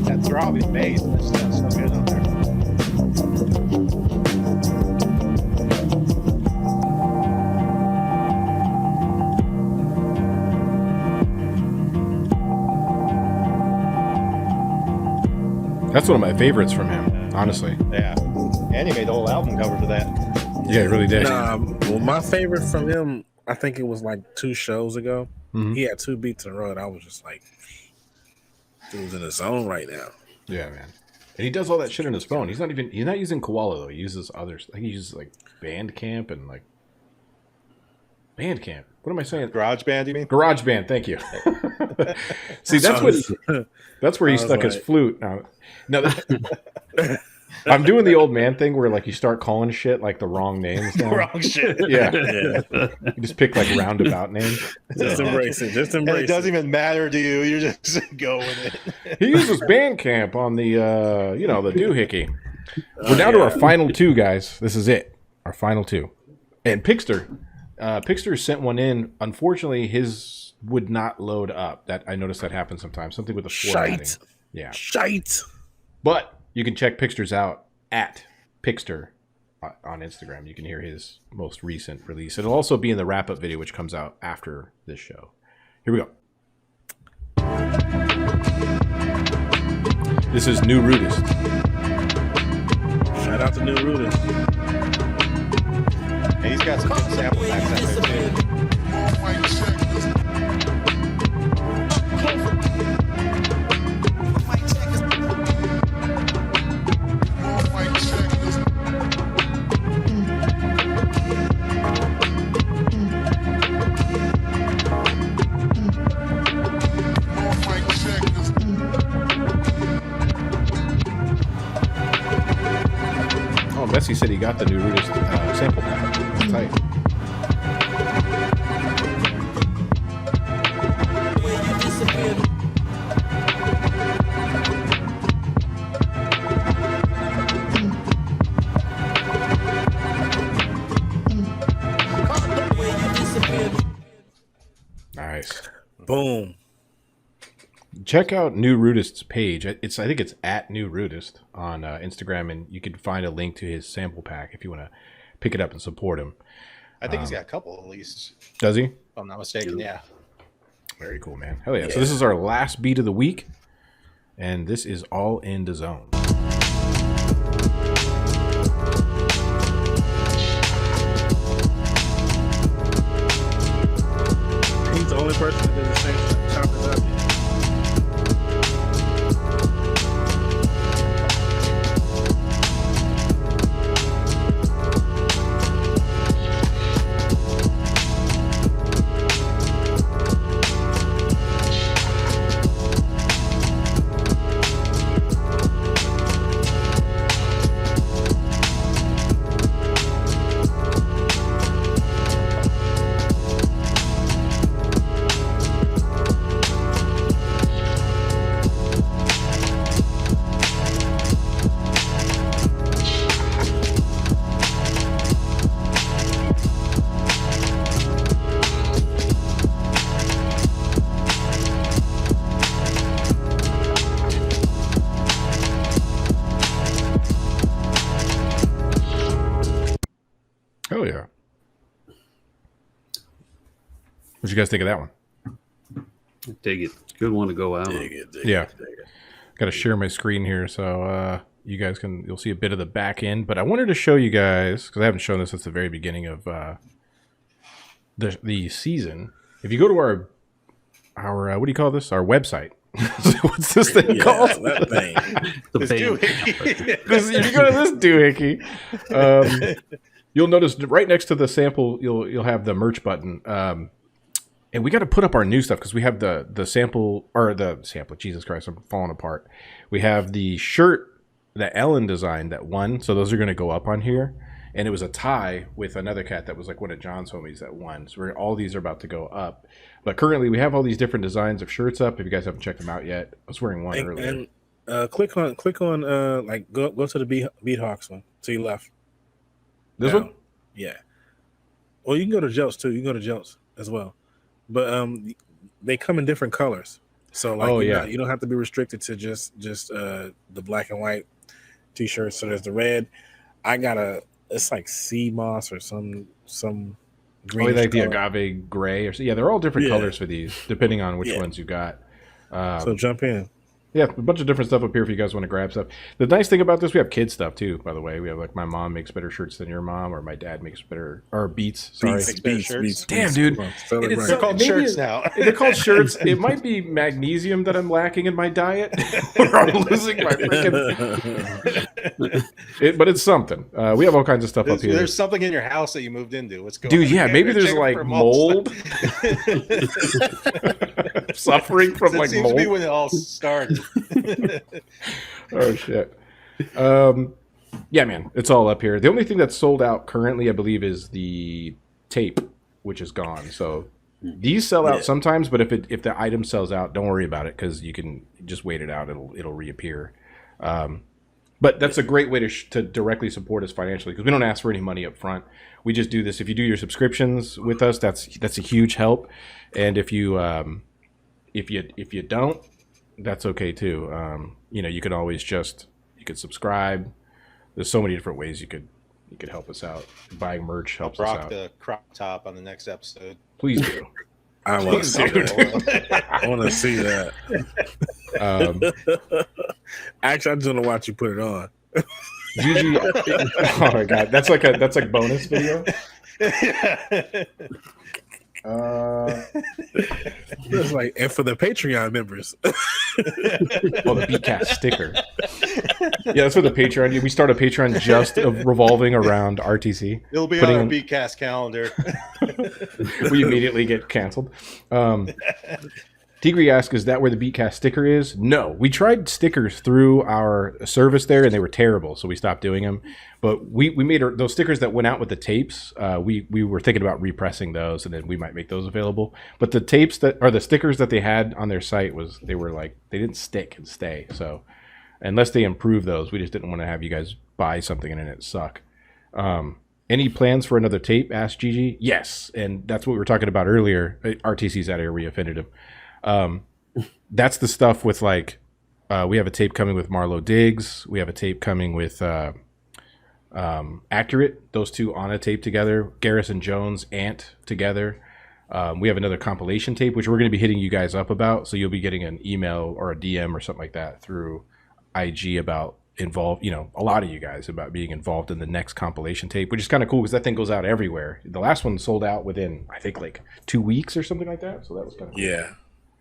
That throbbing bass, that sounds so good on there. That's one of my favorites from him, honestly. Yeah. And he made the whole album cover for that. Yeah, he really did. Well, my favorite from him, I think it was like 2 shows ago. Mhm. He had 2 beats in a row, and I was just like, dude's in his zone right now. Yeah, man. And he does all that shit on his phone. He's not using Koala though. He uses others. I think he uses like Bandcamp and like Bandcamp. What am I saying? GarageBand, you mean? GarageBand. Thank you. See, that's where he stuck his flute. No, I'm doing the old man thing where like you start calling shit like the wrong names. Now. Wrong shit. Yeah. Yeah. You just pick like roundabout names. Just embrace it. Just And embrace it doesn't even matter to you. You're just go with it. He uses Bandcamp on the the doohickey. We're down to our final 2, guys. This is it. Our final 2. And Pixter sent one in. Unfortunately, his would not load up. That I noticed that happens sometimes. Something with the formatting. Shite. Yeah. Shite. But you can check Pixter's out at Pixter on Instagram. You can hear his most recent release. It'll also be in the wrap-up video, which comes out after this show. Here we go. This is New Rudist. Shout out to New Rudist. And he's got some good sample packs out there too. Bessie said he got the New Rudist sample pack. That's tight. Nice. Boom. Check out New Rudist's page. I think it's at New Rudist on Instagram, and you can find a link to his sample pack if you want to pick it up and support him. I think he's got a couple at least. Does he? If I'm not mistaken, yeah. Very cool, man. Hell yeah. So this is our last beat of the week, and this is All in the Zone. He's the only person that did the same chop as I did. Hell yeah. What'd you guys think of that one? Dig it. Good one to go out on. Yeah. Got to share my screen here so you guys you'll see a bit of the back end. But I wanted to show you guys, because I haven't shown this since the very beginning of the season. If you go to our what do you call this? Our website. What's this thing called? That thing. The bait. If you go to this doohickey, you'll notice right next to the sample, you'll have the merch button. And we got to put up our new stuff because we have the sample. Jesus Christ, I'm falling apart. We have the shirt that Ellen designed that won. So those are going to go up on here. And it was a tie with another cat that was like one of John's homies that won. So all these are about to go up. But currently we have all these different designs of shirts up. If you guys haven't checked them out yet, I was wearing one earlier. And click on like go to the Beathawks one to your left. This one? Yeah. Well, you can go to Jelts too. You can go to Jelts as well. But they come in different colors. So like you don't have to be restricted to just the black and white t-shirts. So there's the red. I got it's like sea moss or some green. Like the agave gray or so. Yeah, they're all different colors for these, depending on which ones you got. So jump in. Yeah, a bunch of different stuff up here if you guys want to grab stuff. The nice thing about this, we have kids stuff too, by the way. We have like my mom makes better shirts than your mom, or my dad makes better, or Beats. Sorry. Beats. Damn, dude. They're called shirts now. They're called shirts. It might be magnesium that I'm lacking in my diet. Or I'm losing my freaking... but it's something. We have all kinds of stuff up here. There's something in your house that you moved into. What's going on? Dude, yeah, maybe there's like mold. Suffering from that like seems mold. to be when it all started. Oh shit. Yeah, man, it's all up here. The only thing that's sold out currently, I believe, is the tape, which is gone. So these sell out sometimes, but if the item sells out, don't worry about it because you can just wait it out. It'll reappear. But that's a great way to directly support us financially because we don't ask for any money up front. We just do this. If you do your subscriptions with us, that's a huge help. And if you don't, that's okay too. You could always you could subscribe. There's so many different ways you could help us out. Buying merch helps us Rock out. the crop top on the next episode. Please do. I want to Please see do. that. I want to see that. Actually, I just want to watch you put it on. Gigi, oh my god, that's like bonus video. It's like, and for the Patreon members. Well, the Beatcast sticker. Yeah, that's for the Patreon. We start a Patreon just revolving around RTC. It'll be on our Beatcast calendar. We immediately get canceled. Tigri asks, is that where the Beatcast sticker is? No. We tried stickers through our service there, and they were terrible, so we stopped doing them. But we made those stickers that went out with the tapes. We were thinking about repressing those, and then we might make those available. But the tapes the stickers that they had on their site they didn't stick and stay. So unless they improve those, we just didn't want to have you guys buy something and then it suck. Any plans for another tape? Asked Gigi. Yes, and that's what we were talking about earlier. RTC's out here. We offended him. That's the stuff with we have a tape coming with Marlo Diggs. We have a tape coming with Accurate. Those two on a tape together. Garrison Jones, Ant together. We have another compilation tape, which we're going to be hitting you guys up about. So you'll be getting an email or a DM or something like that through IG about a lot of you guys about being involved in the next compilation tape, which is kind of cool because that thing goes out everywhere. The last one sold out within, I think, 2 weeks or something like that. So that was kind of cool. Yeah.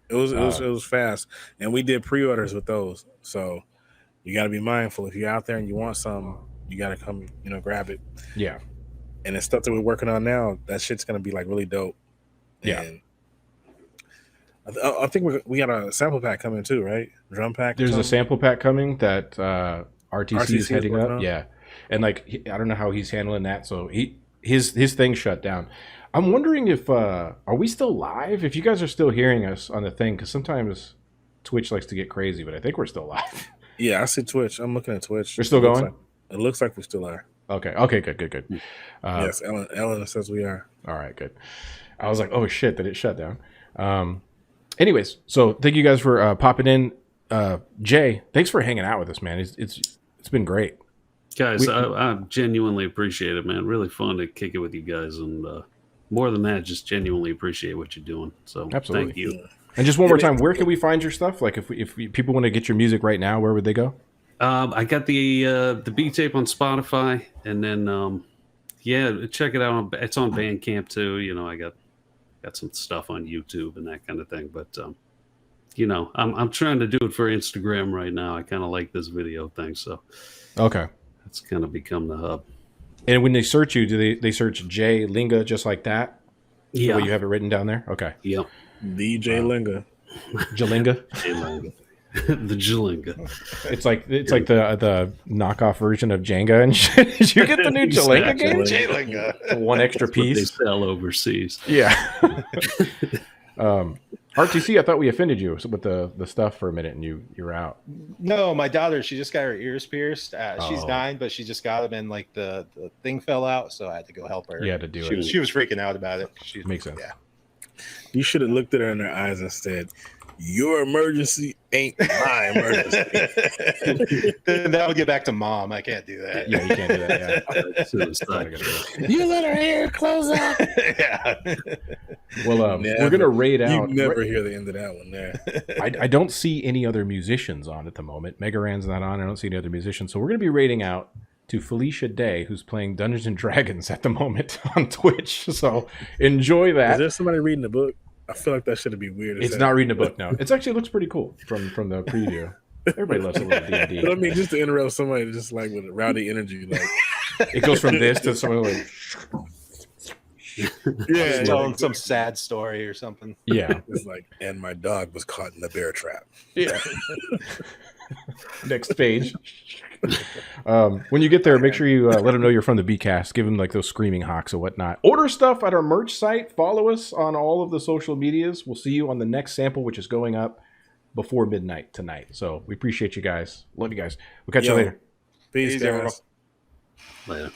It was fast, and we did pre-orders with those. So you got to be mindful. If you're out there and you want some, you got to come, grab it. Yeah. And the stuff that we're working on now, that shit's gonna be really dope. Yeah. And I think we got a sample pack coming too, right? Drum pack. There's a sample pack coming that RTC is heading up. On? Yeah, and I don't know how he's handling that. So his thing shut down. I'm wondering if are we still live? If you guys are still hearing us on the thing, because sometimes Twitch likes to get crazy, but I think we're still live. Yeah, I see Twitch. I'm looking at Twitch. We're still going? It looks like we still are. Okay, good. Yes, Ellen says we are. All right, good. I was like, oh shit, did it shut down? Anyways, so thank you guys for popping in. Jay, thanks for hanging out with us, man. It's been great. Guys, I genuinely appreciate it, man. Really fun to kick it with you guys, and more than that, just genuinely appreciate what you're doing. So absolutely. Thank you. And just one more time, where can we find your stuff? If people want to get your music right now, where would they go? I got the beat tape on Spotify, and then check it out. It's on Bandcamp too. I got some stuff on YouTube and that kind of thing. But I'm trying to do it for Instagram right now. I kind of like this video thing, so okay, it's kind of become the hub. And when they search you, do they search JLenga just like that? Yeah, the way you have it written down there. Okay. Yep. DJ Lenga. JLenga. JLenga. The JLenga. It's like the knockoff version of Jenga and shit. Did you get the new JLenga game? JLenga. One extra piece. They sell overseas. Yeah. RTC, I thought we offended you with the stuff for a minute, and you're out. No, my daughter, she just got her ears pierced. She's 9, but she just got them, and the thing fell out, so I had to go help her. You had to do it. She was freaking out about it. Makes sense. Yeah. You should have looked at her in her eyes and said, "Your emergency ain't my emergency." Then that would get back to mom. I can't do that. Yeah, you can't do that. Yeah. You let her hair close up. Yeah. Well, we're gonna raid out. You never hear the end of that one there. I don't see any other musicians on at the moment. Megaran's not on. I don't see any other musicians. So we're gonna be raiding out to Felicia Day, who's playing Dungeons and Dragons at the moment on Twitch. So enjoy that. Is there somebody reading the book? I feel like that should be weird. It's not reading a book, no. It actually looks pretty cool from the preview. Everybody loves a little D&D. But I mean, just to interrupt somebody just with rowdy energy, it goes from this to somebody telling some sad story or something. Yeah. It's and my dog was caught in the bear trap. Yeah. Next page. When you get there, make sure you let them know you're from the Beatcast. Give them those screaming hawks or whatnot. Order stuff at our merch site. Follow us on all of the social medias. We'll see you on the next sample, which is going up before midnight tonight. So we appreciate you guys. Love you guys. We'll catch you later. Peace, guys. Later.